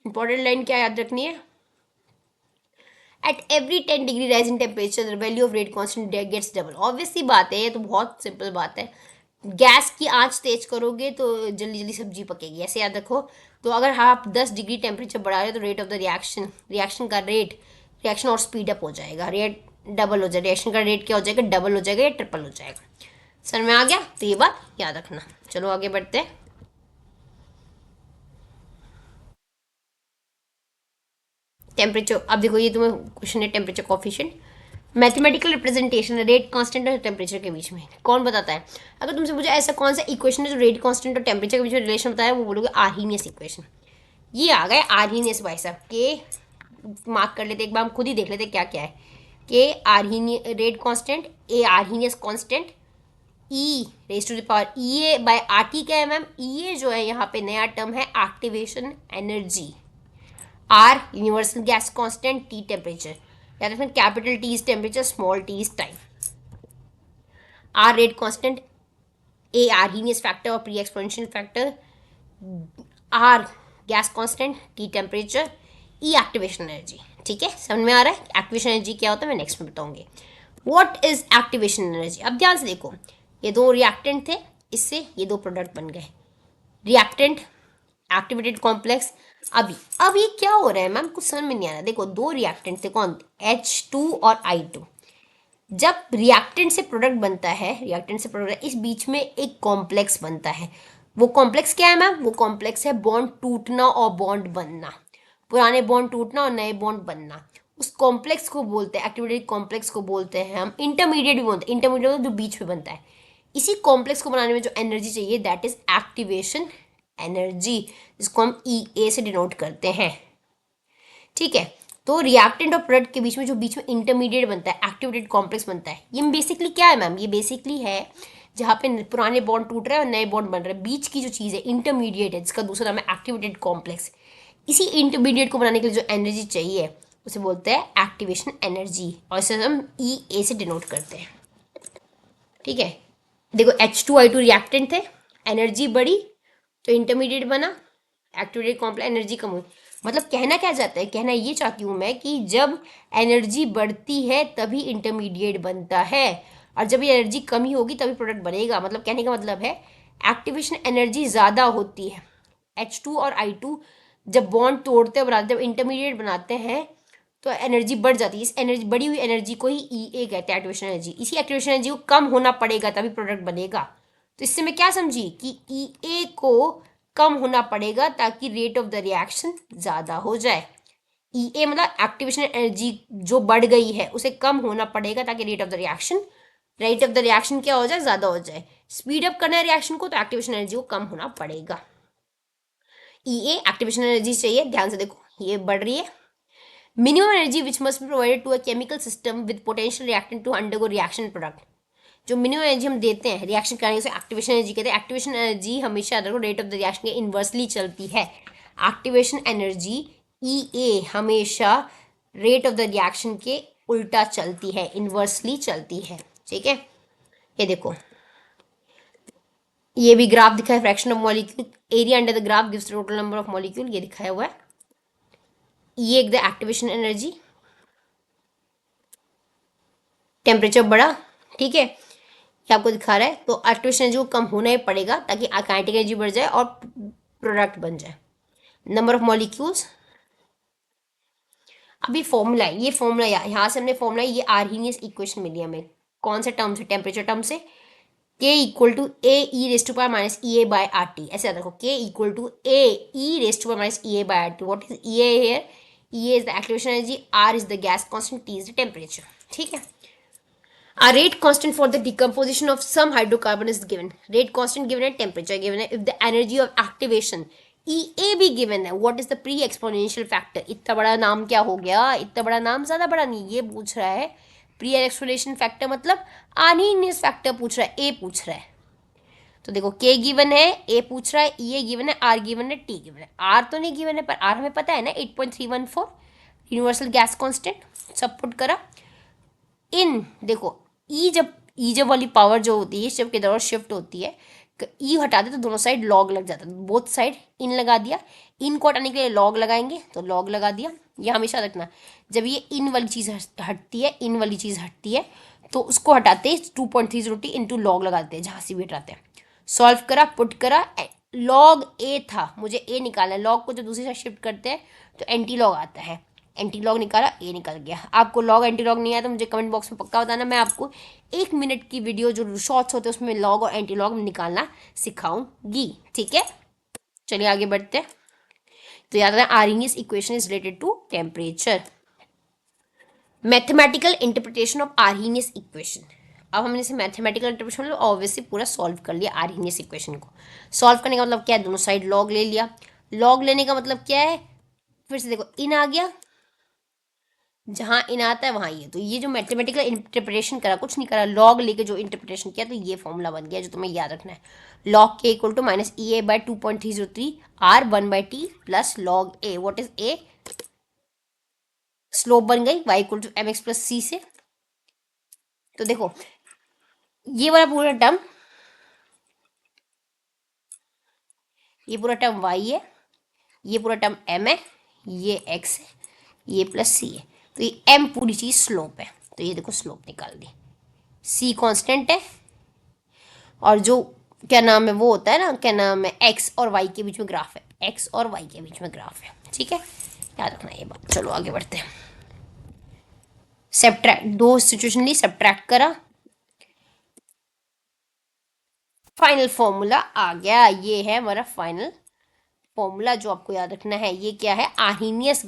important line क्या याद रखनी है? At every 10 degree rise in temperature the value of rate constant gets double. Obvious सी बात है, ये तो बहुत सिंपल बात है। गैस की आंच तेज करोगे तो जल्दी जल्दी सब्जी पकेगी, ऐसे याद रखो। तो अगर आप 10 डिग्री टेम्परेचर बढ़ा रहे हो तो rate of the reaction, reaction का रेट, रिएक्शन और स्पीड अप हो जाएगा, रेट डबल हो जाएगा, रिएक्शन का रेट क्या हो जाएगा? डबल हो जाएगा या ट्रिपल हो जाएगा। समझ में आ गया? तो ये बात याद रखना। चलो आगे बढ़ते हैं। टेम्परेचर, अब देखो ये तुम्हें क्वेश्चन है temperature coefficient. Mathematical representation rate constant और टेम्परेचर के बीच में कौन बताता है? अगर तुमसे मुझे ऐसा कौन सा इक्वेशन है जो रेट कांस्टेंट और टेम्परेचर के बीच में रिलेशन बताया, वो बोलोगे आर्हीनियस इक्वेशन। ये आ गए आर्हीनियस भाई साहब के, मार्क कर लेते एक बार, हम खुद ही देख लेते क्या क्या है। K Arrhenius rate constant, A Arrhenius constant, e raise to the power e a by r t क्या है मैम? ई ए जो है यहाँ पे नया टर्म है activation energy. R universal gas constant, T temperature, याद रखना capital T is temperature, small t is time. R rate constant, A Arrhenius factor और pre exponential factor, R gas constant, T temperature, E activation energy. ठीक है, समझ में आ रहा है activation energy क्या होता है? मैं नेक्स्ट में बताऊंगी। What is activation energy? अब ध्यान से देखो, ये दो रिएक्टेंट थे, इससे ये दो प्रोडक्ट बन गए। Reactant activated complex. अभी अब ये क्या हो रहा है मैम? कुछ समझ में नहीं आ रहा। देखो दो रिएक्टेंट थे, कौन? H2 और I2। जब रिएक्टेंट से प्रोडक्ट बनता है, रिएक्टेंट से प्रोडक्ट, इस बीच में एक कॉम्प्लेक्स बनता है। वो कॉम्प्लेक्स क्या है मैम? वो कॉम्प्लेक्स है बॉन्ड टूटना और बॉन्ड बनना, पुराने बॉन्ड टूटना और नए बॉन्ड बनना। उस कॉम्प्लेक्स को बोलते हैं, एक्टिवेटेड कॉम्प्लेक्स को बोलते हैं हम इंटरमीडिएट भी बोलते हैं। इंटरमीडिएट जो बीच में बनता है, इसी कॉम्प्लेक्स को बनाने में जो एनर्जी चाहिए दैट इज एक्टिवेशन एनर्जी, जिसको हम ई ए से डिनोट करते हैं। ठीक है, तो रिएक्टेंट और प्रोडक्ट के बीच में जो बीच में इंटरमीडिएट बनता है, एक्टिवेटेड कॉम्प्लेक्स बनता है, ये बेसिकली क्या है मैम? ये बेसिकली है जहाँ पे पुराने बॉन्ड टूट रहे हैं और नए बॉन्ड बन रहे हैं, बीच की जो चीज़ है इंटरमीडिएट है, जिसका दूसरा नाम है एक्टिवेटेड कॉम्प्लेक्स। इसी इंटरमीडिएट को बनाने के लिए जो एनर्जी चाहिए उसे बोलते हैं एक्टिवेशन एनर्जी, और इसे हम ई ए से डिनोट करते हैं। ठीक है, देखो H2I2 रिएक्टेंट थे, एनर्जी बढ़ी तो इंटरमीडिएट बना, एक्टिवेटेड कॉम्प्लेक्स, एनर्जी कम हुई। मतलब कहना क्या चाहता है? कहना ये चाहती हूँ मैं कि जब एनर्जी बढ़ती है तभी इंटरमीडिएट बनता है, और जब ये एनर्जी कमी होगी तभी प्रोडक्ट बनेगा। मतलब कहने का मतलब है एक्टिवेशन एनर्जी ज़्यादा होती है। H2 और I2 जब बॉन्ड तोड़ते हैं, बनाते, जब इंटरमीडिएट बनाते हैं तो एनर्जी बढ़ जाती है। इस एनर्जी, बढ़ी हुई एनर्जी को ही ई ए कहते हैं, एक्टिवेशन एनर्जी। इसी एक्टिवेशन एनर्जी को कम होना पड़ेगा तभी प्रोडक्ट बनेगा। तो इससे मैं क्या समझी कि ई ए को कम होना पड़ेगा ताकि रेट ऑफ द रिएक्शन ज़्यादा हो जाए। ई ए मतलब एक्टिवेशन एनर्जी जो बढ़ गई है उसे कम होना पड़ेगा ताकि रेट ऑफ द रिएक्शन क्या हो जाए? ज़्यादा हो जाए। स्पीड अप करना है रिएक्शन को तो एक्टिवेशन एनर्जी को कम होना पड़ेगा। ई ए एक्टिवेशन एनर्जी चाहिए, ध्यान से देखो ये बढ़ रही है। Minimum energy which must be provided to a chemical system with potential reactant to undergo reaction product. जो मिनिमम एनर्जी हम देते हैं रिएक्शन करने से, एक्टिवेशन एनर्जी कहते हैं। एक्टिवेशन एनर्जी हमेशा रेट ऑफ द रिएक्शन के इन्वर्सली चलती है। एक्टिवेशन एनर्जी ई ए हमेशा रेट ऑफ द रिएक्शन के उल्टा चलती है, इन्वर्सली चलती है। ठीक है, ये देखो ये भी ग्राफ दिखा है, fraction of molecule area under the graph gives total number of molecule, ये दिखाया हुआ है। ये एक द एक्टिवेशन एनर्जी, टेम्परेचर बढ़ा, ठीक है, ये आपको दिखा रहा है। तो एक्टिवेशन एनर्जी को कम होना ही पड़ेगा ताकि काइनेटिक एनर्जी बढ़ जाए और प्रोडक्ट बन जाए। Number of molecules. अभी फॉर्मूला है, ये फॉर्मूला यहाँ से हमने फॉर्मूला, ये आर्हीनियस इक्वेशन मिली हमें। कौन से टर्म से? टेम्परेचर टर्म से। K equal to a e raise to power minus E a by r t, ऐसे याद रखो। K equal to a e raise to power minus E a by r t. What is e a here? E a is the activation energy, r is the gas constant, t is the temperature. ठीक है। A rate constant for the decomposition of some hydrocarbon is given. Rate constant given है, temperature given है. If the energy of activation EA भी given है, what is the pre-exponential factor? इतना बड़ा नाम क्या हो गया? इतना बड़ा नाम ज़्यादा बड़ा नहीं, ये पूछ रहा है pre-exponential factor, मतलब arrhenius factor पूछ रहा है, A पूछ रहा है। तो देखो K गिवन है, A पूछ रहा है, EA गिवन है, R गिवन है, T गिवन है। R तो नहीं गिवन है, पर R हमें पता है ना, 8.314 यूनिवर्सल गैस कांस्टेंट। सब पुट करा इन। देखो जब वाली पावर जो होती है, जब किधर और शिफ्ट होती है, ई हटा दे तो दोनों साइड लॉग लग जाता है, बोथ साइड इन लगा दिया। इन को हटाने के लिए लॉग लगाएंगे, तो लॉग लगा दिया। ये हमेशा रखना, जब ये इन वाली चीज़ हटती है, इन वाली चीज़ हटती है, तो उसको हटाते 2.3 इंटू लॉग लगा देते हैं, जहाँ से भी हटाते हैं। सॉल्व करा, पुट करा, लॉग ए था, मुझे ए निकालना है। लॉग को जब दूसरी साइड शिफ्ट करते हैं तो एंटी लॉग आता है, एंटी लॉग निकाला, ए निकल गया। आपको लॉग एंटी लॉग नहीं आया तो मुझे कमेंट बॉक्स में पक्का बताना, मैं आपको 1 मिनट की वीडियो जो शॉर्ट्स होते हैं उसमें लॉग और एंटी लॉग निकालना सिखाऊंगी। ठीक है, चलिए आगे बढ़ते हैं। तो याद रखना, Arrhenius equation is related to temperature. Mathematical interpretation of Arrhenius equation. अब हमने इसे मैथमेटिकल इंटरप्रिटेशन मतलब ऑब्वियसली पूरा सॉल्व कर लिया आर्हीनियस इक्वेशन को। सॉल्व करने का मतलब क्या है? दोनों साइड लॉग ले लिया। लॉग लेने का मतलब क्या है? फिर से देखो, इन आ गया, जहां इन आता है वहां ये। तो ये जो मैथमेटिकल इंटरप्रिटेशन करा, कुछ नहीं करा, लॉग लेके जो इंटरप्रिटेशन किया, तो ये फॉर्मूला बन गया जो तुम्हें याद रखना है। Log k equal to minus E a by 2.303 R 1/t plus log A. What is A? Slope बन गई, y equal to M x plus c से। तो देखो, ये वाला पूरा टर्म, ये पूरा टर्म वाई है, ये पूरा टर्म एम है, ये एक्स है, ये प्लस सी है। तो ये एम पूरी चीज स्लोप है, तो ये देखो स्लोप निकाल दी। सी कांस्टेंट है, और जो क्या नाम है वो होता है ना, क्या नाम है, एक्स और वाई के बीच में ग्राफ है, एक्स और वाई के बीच में ग्राफ है। ठीक है, याद रखना ये बात। चलो आगे बढ़ते हैं। सब्ट्रैक्ट, दो सिचुएशन ली, सब्ट्रैक्ट करा, फाइनल फॉर्मूला आ गया। ये है हमारा फाइनल फॉर्मूला जो आपको याद रखना है। ये क्या है? आर्हीनियस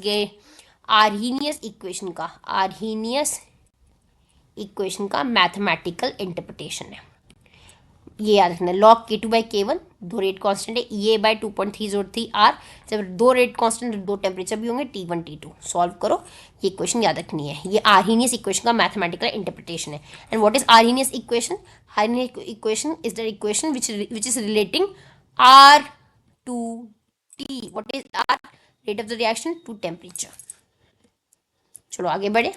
इक्वेशन का मैथमेटिकल इंटरप्रिटेशन है। ये याद रखना है। लॉग K2/K1 दो रेट कांस्टेंट है, E A बाय 2.303 आर। जब दो रेट कांस्टेंट, दो टेम्परेचर भी होंगे, T1 T2। सॉल्व करो, ये इक्वेशन याद रखनी है। ये आर्हीनियस इक्वेशन का मैथमेटिकल इंटरप्रिटेशन है। And what is Arrhenius equation? Arrhenius equation is the equation which is relating r to t. What is r? Rate of the reaction to temperature. चलो आगे बढ़े।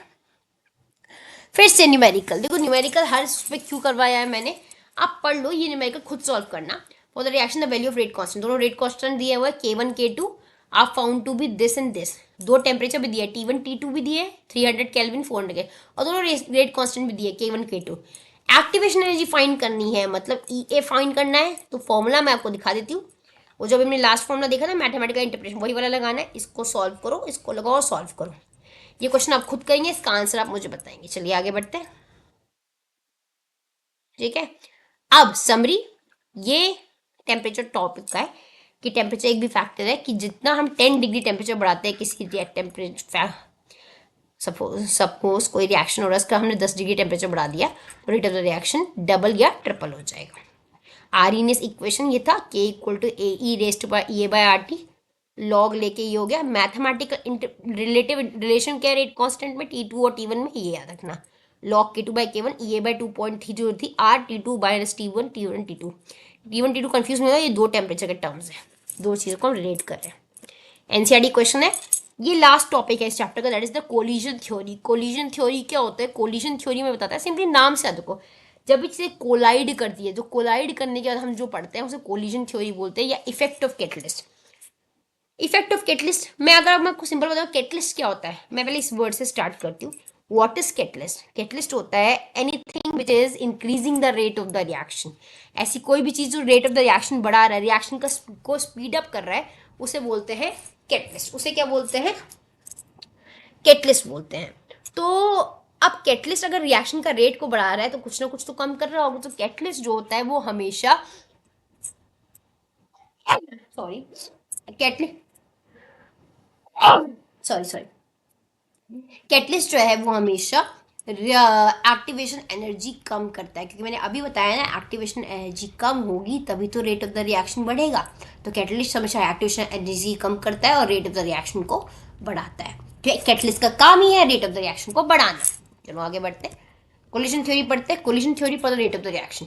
फिर से न्यूमेरिकल। देखो न्यूमेरिकल हर उस पर क्यों करवाया है मैंने, आप पढ़ लो, ये न्यूमेरिकल खुद सॉल्व करना। For the reaction the value of rate constant, दोनों रेट कांस्टेंट दिए हुए K1 K2 आप found to be this and this. दो टेम्परेचर भी दिए, T1 T2 भी दिए, 300 केल्विन 400 के, और दोनों रेट कांस्टेंट भी दिए K1 K2। Activation energy find करनी है, मतलब EA फाइंड करना है। तो फॉर्मूला मैं आपको दिखा देती हूँ। वो जब हमने लास्ट फॉर्मूला देखा ना मैथमेटिकल इंटरप्रिटेशन, वही वाला लगाना है। इसको सॉल्व करो, इसको लगाओ और सॉल्व करो। ये क्वेश्चन आप खुद करेंगे, इसका आंसर आप मुझे बताएंगे। चलिए आगे बढ़ते हैं। ठीक है, अब समरी, ये टेम्परेचर टॉपिक का है कि टेम्परेचर एक भी फैक्टर है कि जितना हम 10 डिग्री टेम्परेचर बढ़ाते हैं किसी टेम्परेचर, सपोज कोई रिएक्शन हो रहा है, उसका हमने 10 डिग्री टेम्परेचर बढ़ा दिया, तो rate of the reaction double या ट्रिपल हो जाएगा। आर्हीनियस इक्वेशन ये था, K equal to a e raise by E A by r t. Log लेके ये हो गया। मैथमेटिकल रिलेटिव रिलेशन क्या है रेट कांस्टेंट में, T2 और T1 में, ये याद रखना। Log K2/K1 E A by 2.303 r T2 by T1 T1 T2। T1 T2 confuse नहीं हो, ये दो टेम्परेचर के टर्म्स है, दो चीज़ों को हम रिलेट कर रहे हैं। एनसीईआरटी क्वेश्चन है, ये लास्ट टॉपिक है इस चैप्टर का, that is the collision theory. Collision theory क्या होता है? कोलिजन थ्योरी में बताता है, सिंपली नाम से याद रखो, जब इसे कोलाइड करती है, जो कोलाइड करने के बाद हम जो पढ़ते हैं उसे कोलिजन थ्योरी बोलते हैं, या effect of catalyst. Effect of catalyst, मैं अगर मैं आपको सिंपल बताऊँ कैटलिस्ट क्या होता है, मैं पहले इस वर्ड से स्टार्ट करती हूँ। What is catalyst? कैटलिस्ट होता है anything which is increasing the rate of the reaction. ऐसी कोई भी चीज़ जो रेट ऑफ द रिएक्शन बढ़ा रहा है, रिएक्शन का को स्पीड अप कर रहा है, उसे बोलते हैं कैटलिस्ट। उसे क्या बोलते हैं? कैटलिस्ट बोलते हैं। तो अब कैटलिस्ट अगर रिएक्शन का रेट को बढ़ा रहा है तो कुछ ना कुछ तो कम कर रहा होगा। तो कैटलिस्ट जो होता है वो हमेशा, sorry, catalyst, sorry sorry, catalyst जो है वो हमेशा एक्टिवेशन एनर्जी कम करता है, क्योंकि मैंने अभी बताया ना एक्टिवेशन एनर्जी कम होगी तभी तो रेट ऑफ द रिएक्शन बढ़ेगा। तो कैटलिस्ट हमेशा एक्टिवेशन एनर्जी कम करता है और रेट ऑफ द रिएक्शन को बढ़ाता है। ठीक है, कैटलिस्ट का काम ही है रेट ऑफ द रिएक्शन को बढ़ाना। चलो आगे बढ़ते हैं, कोलिजन थ्योरी पढ़ते हैं। Collision theory for the rate of the reaction.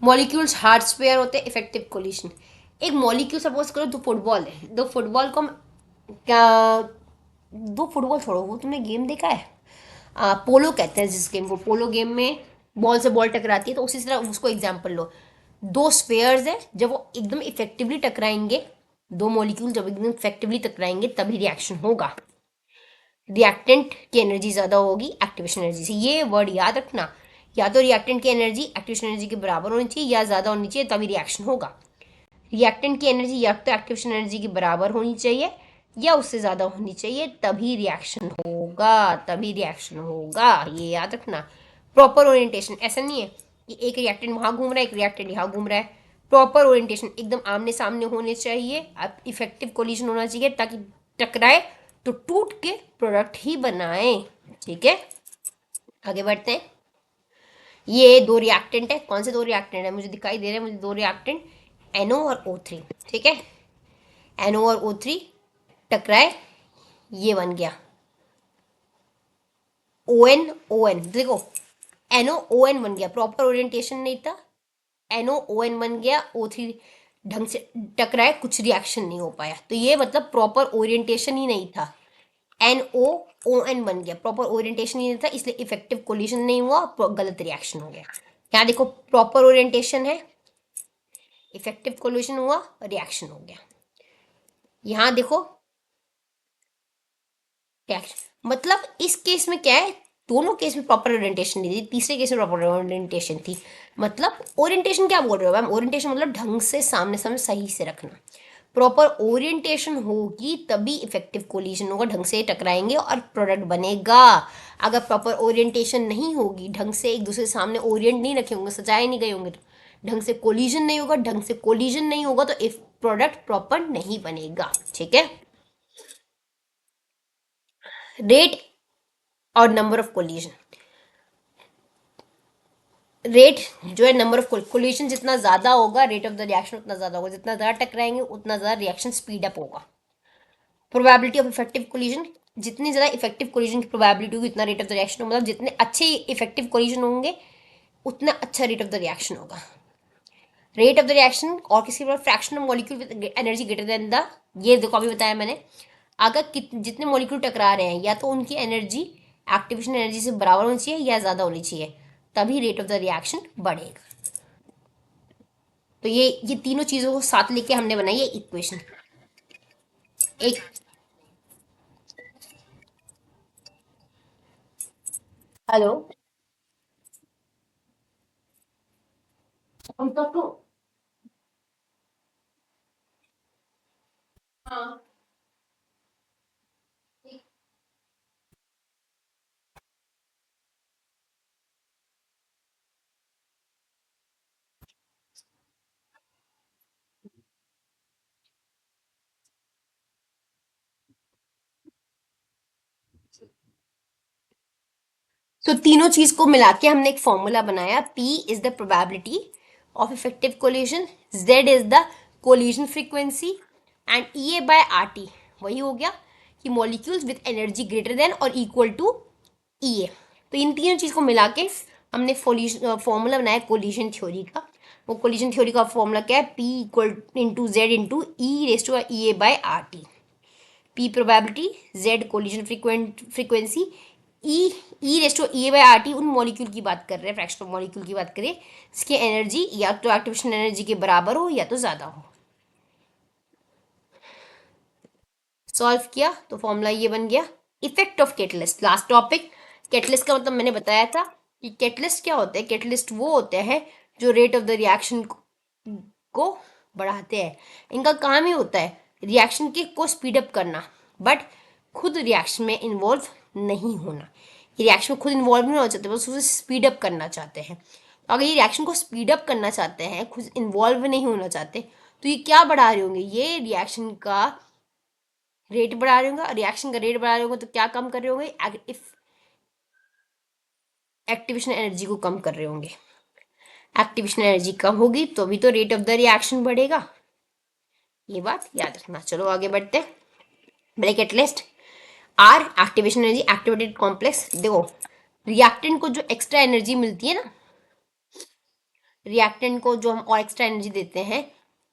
Molecules hard sphere होते हैं, इफेक्टिव कोलिजन। एक मॉलिक्यूल सपोज करो दो फुटबॉल है, दो फुटबॉल को हम क्या, दो फुटबॉल छोड़ो, वो तुमने गेम देखा है पोलो कहते हैं जिस गेम को, पोलो गेम में बॉल से बॉल टकराती है, तो उसी तरह उसको एग्जाम्पल लो। दो स्पेयर्स है, जब वो एकदम इफेक्टिवली टकराएंगे, दो मॉलिक्यूल जब एकदम इफेक्टिवली टकराएंगे तभी रिएक्शन होगा। रिएक्टेंट की एनर्जी ज़्यादा होगी एक्टिवेशन एनर्जी से, ये वर्ड याद रखना। या तो रिएक्टेंट की एनर्जी एक्टिवेशन एनर्जी के बराबर होनी चाहिए या ज़्यादा होनी चाहिए तभी रिएक्शन होगा। रिएक्टेंट की एनर्जी या तो एक्टिवेशन एनर्जी के बराबर होनी चाहिए या उससे ज़्यादा होनी चाहिए तभी रिएक्शन होगा, तभी रिएक्शन होगा, ये याद रखना। प्रॉपर ओरिएंटेशन, ऐसा नहीं है कि एक रिएक्टेंट वहाँ घूम रहा है एक रिएक्टेंट यहाँ घूम रहा है। प्रॉपर ओरिएंटेशन एकदम आमने सामने होने चाहिए, अब इफेक्टिव कोलिजन होना चाहिए ताकि टकराए तो टूट के प्रोडक्ट ही बनाए। ठीक है, आगे बढ़ते हैं। ये दो रिएक्टेंट है, कौन से दो रिएक्टेंट है मुझे दिखाई दे रहे हैं, मुझे दो रिएक्टेंट NO और O3। ठीक है, NO और O3 टकराए, ये बन गया ON। देखो NO ON बन गया, प्रॉपर ओरिएंटेशन नहीं था, NO ON बन गया, O3 ढंग से टकराए, कुछ रिएक्शन नहीं हो पाया, तो ये मतलब प्रॉपर ओरिएंटेशन ही नहीं था। NO ON बन गया, प्रॉपर ओरिएंटेशन ही नहीं था, इसलिए इफेक्टिव कोलिजन नहीं हुआ, गलत रिएक्शन हो गया। यहाँ देखो प्रॉपर ओरिएंटेशन है, इफेक्टिव कोलिजन हुआ, रिएक्शन हो गया। यहाँ देखो रिएक्शन, मतलब इस केस में क्या है, दोनों केस में प्रॉपर ओरिएंटेशन नहीं थी, तीसरे केस में प्रॉपर ओरिएंटेशन थी। मतलब ओरिएंटेशन क्या बोल रहे हो मैम? ओरिएंटेशन मतलब ढंग से सामने सामने सही से रखना। प्रॉपर ओरिएंटेशन होगी तभी इफेक्टिव कोलिजन होगा, ढंग से टकराएंगे और प्रोडक्ट बनेगा। अगर प्रॉपर ओरिएंटेशन नहीं होगी, ढंग से एक दूसरे के सामने ओरिएंट नहीं रखे होंगे, सजाए नहीं गए होंगे, तो ढंग से कोलिजन नहीं होगा, ढंग से कोलिजन नहीं होगा तो इफ प्रोडक्ट प्रॉपर नहीं बनेगा। ठीक है, रेट और नंबर ऑफ कोलिजन, रेट जो है नंबर ऑफ कोलिजन जितना ज़्यादा होगा रेट ऑफ द रिएक्शन उतना ज़्यादा होगा, जितना ज़्यादा टकराएंगे उतना ज़्यादा रिएक्शन स्पीड अप होगा। प्रोबेबिलिटी ऑफ इफेक्टिव कोलिजन, जितनी ज़्यादा इफेक्टिव कोलिजन की प्रोबेबिलिटी होगी उतना रेट ऑफ द रिएक्शन होगा, मतलब जितने अच्छे इफेक्टिव कोलिजन होंगे उतना अच्छा रेट ऑफ द रिएक्शन होगा। रेट ऑफ द रिएक्शन और किसी बार fraction of molecule with energy greater than the, ये देखो अभी बताया मैंने, अगर जितने मॉलिक्यूल टकरा रहे हैं या तो उनकी एनर्जी एक्टिवेशन एनर्जी से बराबर होनी चाहिए या ज़्यादा होनी चाहिए तभी रेट ऑफ द रिएक्शन बढ़ेगा। तो ये तीनों चीज़ों को साथ लेके हमने बनाई है इक्वेशन। एक, हेलो, हम तो हाँ, तो तीनों चीज को मिला के हमने एक फॉर्मूला बनाया, P is the probability of effective collision, Z is the collision frequency and EA/RT वही हो गया कि molecules with energy greater then और इक्वल टू EA। तो इन तीनों चीज को मिला के हमने फॉर्मूला बनाया कोलिजन थ्योरी का। वो कोलिजन थ्योरी का फॉर्मूला क्या है? P equal into Z into E⁻⁴ P probability, Z collision frequency, E⁻⁴ उन मॉलिक्यूल की बात कर रहे हैं, फ्रैक्शन ऑफ मॉलिक्यूल की बात करें इसकी एनर्जी या तो एक्टिवेशन एनर्जी के बराबर हो या तो ज़्यादा हो। सॉल्व किया तो फॉर्मूला ये बन गया। Effect of catalyst, last topic. Catalyst का मतलब मैंने बताया था कि कैटलिस्ट क्या होते हैं। कैटलिस्ट वो होते हैं जो रेट ऑफ द रिएक्शन को बढ़ाते हैं। इनका काम ही होता है रिएक्शन के को स्पीड अप करना, बट खुद रिएक्शन में इन्वॉल्व नहीं होना। ये रिएक्शन खुद इन्वॉल्व नहीं होना चाहते, बस उसे स्पीड अप करना चाहते हैं। तो अगर ये रिएक्शन को स्पीड अप करना चाहते हैं, खुद इन्वॉल्व नहीं होना चाहते, तो ये क्या बढ़ा रहे होंगे, ये रिएक्शन का रेट बढ़ा रहे होंगे। रिएक्शन का रेट बढ़ा रहे होंगे तो क्या कम कर रहे होंगे, इफ एक्टिवेशन एनर्जी को कम कर रहे होंगे। एक्टिवेशन एनर्जी कम होगी तो भी तो रेट ऑफ द रिएक्शन बढ़ेगा, ये बात याद रखना। चलो आगे बढ़ते हैं। Break at least r activation energy activated complex. देखो रिएक्टेंट को जो एक्स्ट्रा एनर्जी मिलती है ना, रिएक्टेंट को जो हम और एक्स्ट्रा एनर्जी देते हैं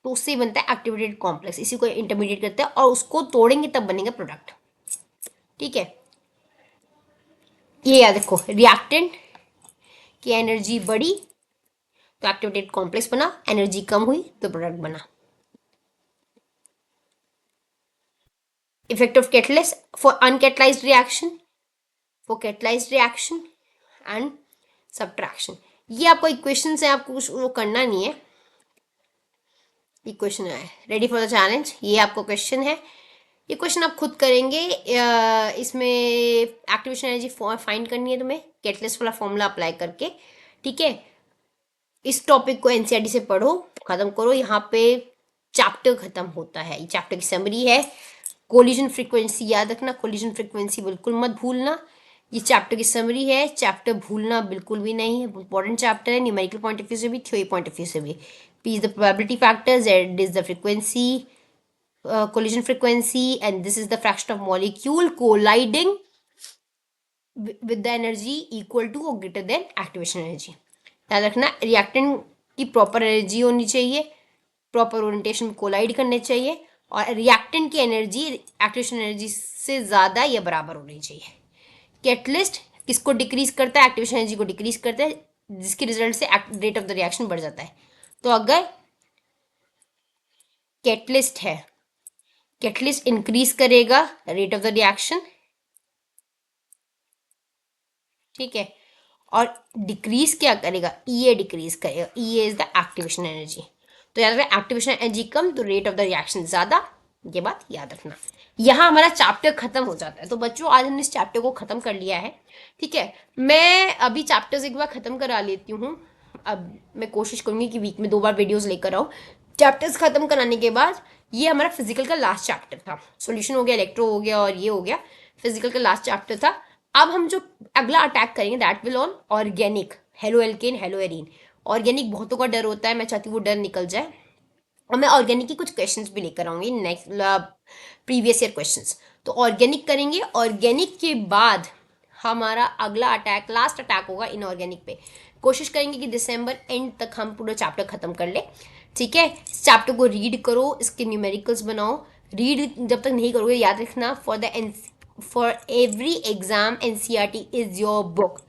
तो उससे बनता है एक्टिवेटेड कॉम्प्लेक्स, इसी को इंटरमीडिएट करते हैं और उसको तोड़ेंगे तब बनेगा प्रोडक्ट। ठीक है, ये याद रखो, रिएक्टेंट की एनर्जी बढ़ी तो एक्टिवेटेड कॉम्प्लेक्स बना, एनर्जी कम हुई तो प्रोडक्ट बना। Effect of catalyst for uncatalysed reaction, for catalysed reaction and subtraction. ये आपको इक्वेशन है, आपको कुछ वो करना नहीं है। इक्वेशन है, रेडी फॉर द चैलेंज, ये आपको क्वेश्चन है, ये क्वेश्चन आप खुद करेंगे। इसमें एक्टिवेशन एनर्जी फाइंड करनी है तुम्हें कैटलिस्ट वाला फॉर्मूला अप्लाई करके। ठीक है, इस टॉपिक को एनसीईआरटी से पढ़ो, खत्म करो। यहाँ पे चैप्टर खत्म होता है, ये चैप्टर की समरी है। कोलिजन फ्रीक्वेंसी याद रखना, कोलिजन फ्रीक्वेंसी बिल्कुल मत भूलना। ये चैप्टर की समरी है, चैप्टर भूलना बिल्कुल भी नहीं है, इंपॉर्टेंट चैप्टर है, न्यूमेरिकल पॉइंट ऑफ व्यू से भी, थ्योरी पॉइंट ऑफ व्यू से भी। P is the probability factor, Z is the frequency, collision frequency, and this is the fraction of molecule colliding with the energy equal to or greater than activation energy। याद रखना reactant की proper energy होनी चाहिए, proper orientation में collide करने चाहिए, और reactant की एनर्जी एक्टिवेशन एनर्जी से ज़्यादा या बराबर होनी चाहिए। कैटलिस्ट किसको डिक्रीज करता है, एक्टिवेशन एनर्जी को डिक्रीज करता है, जिसके रिजल्ट से रेट ऑफ द रिएक्शन बढ़ जाता है। तो अगर कैटलिस्ट है, कैटलिस्ट इंक्रीज करेगा रेट ऑफ द रिएक्शन, ठीक है, और डिक्रीज क्या करेगा, ईए डिक्रीज करेगा, ईए इज द एक्टिवेशन एनर्जी। तो याद रखना एक्टिवेशन एनर्जी कम तो रेट ऑफ द रिएक्शन ज्यादा, ये बात याद रखना। यहाँ हमारा चैप्टर खत्म हो जाता है। तो बच्चों आज हमने इस चैप्टर को खत्म कर लिया है। ठीक है, मैं अभी चैप्टर्स एक बार खत्म करा लेती हूँ। अब मैं कोशिश करूंगी कि वीक में 2 बार वीडियोस लेकर आऊँ। चैप्टर्स खत्म कराने के बाद ये हमारा फिजिकल का लास्ट चैप्टर था, सॉल्यूशन हो गया, इलेक्ट्रो हो गया और ये हो गया, फिजिकल का लास्ट चैप्टर था। अब हम जो अगला अटैक करेंगे that will on organic, halo alkane, hello arene. Organic बहुतों का डर होता है, मैं चाहती हूँ वो डर निकल जाए, और मैं ऑर्गेनिक की कुछ क्वेश्चंस भी लेकर आऊंगी, नेक्स्ट प्रीवियस ईयर क्वेश्चंस। तो ऑर्गेनिक करेंगे, ऑर्गेनिक के बाद हमारा अगला अटैक, लास्ट अटैक होगा इनऑर्गेनिक पे। कोशिश करेंगे कि दिसंबर एंड तक हम पूरा चैप्टर खत्म कर ले। ठीक है, इस चैप्टर को रीड करो, इसके न्यूमेरिकल्स बनाओ। रीड जब तक नहीं करोगे, याद रखना for every exam NCERT is your book.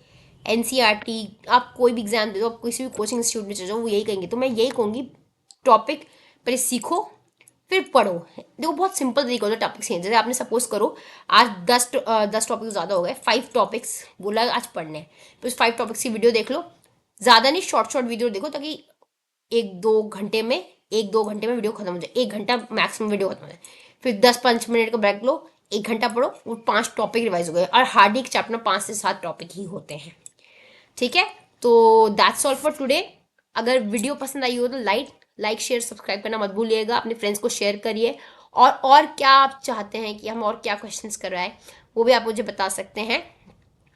NCERT आप कोई भी एग्जाम दे दो, आप किसी भी कोचिंग इंस्टीट्यूट में चले जाओ, वो यही कहेंगे। तो मैं यही कहूँगी टॉपिक पहले सीखो फिर पढ़ो। देखो बहुत सिंपल तरीका होता है टॉपिक सीखने। जैसे आपने सपोज करो आज 10 टॉपिक ज़्यादा हो गए, 5 टॉपिक्स बोला आज पढ़ने हैं, तो इस 5 टॉपिक्स की वीडियो देख लो, ज़्यादा नहीं, शॉर्ट वीडियो देखो, ताकि 1-2 घंटे में वीडियो खत्म हो जाए, 1 घंटा मैक्सिमम वीडियो खत्म हो जाए। फिर 10-5 मिनट का ब्रेक लो, 1 घंटा पढ़ो, वो 5 टॉपिक रिवाइज हो गए, और हार्डली एक चैप्टर में 5 से 7 टॉपिक ही होते हैं। ठीक है, तो दैट्स ऑल फॉर टुडे। अगर वीडियो पसंद आई हो तो लाइक शेयर सब्सक्राइब करना मत भूलिएगा, अपने फ्रेंड्स को शेयर करिए। और क्या आप चाहते हैं कि हम और क्या क्वेश्चंस करवाएं, वो भी आप मुझे बता सकते हैं।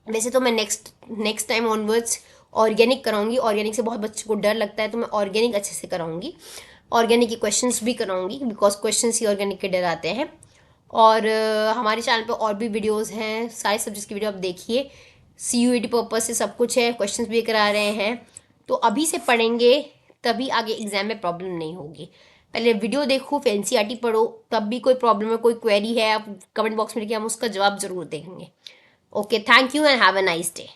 वैसे तो मैं नेक्स्ट टाइम ऑनवर्ड्स ऑर्गेनिक कराऊंगी। ऑर्गेनिक से बहुत बच्चों को डर लगता है, तो मैं ऑर्गेनिक अच्छे से कराऊंगी, ऑर्गेनिक के क्वेश्चंस भी कराऊंगी, बिकॉज क्वेश्चंस ही ऑर्गेनिक के डर आते हैं। और हमारे चैनल पे और भी वीडियोस हैं, सारे सब्जेक्ट्स की वीडियो आप देखिए, CUET पर्पज से सब कुछ है, क्वेश्चंस भी करा रहे हैं। तो अभी से पढ़ेंगे तभी आगे एग्जाम में प्रॉब्लम नहीं होगी। पहले वीडियो देखो, फिर एनसीईआरटी पढ़ो, तब भी कोई प्रॉब्लम है, कोई क्वेरी है, आप कमेंट बॉक्स में लिखिए, हम उसका जवाब जरूर देंगे। Okay, thank you and have a nice day.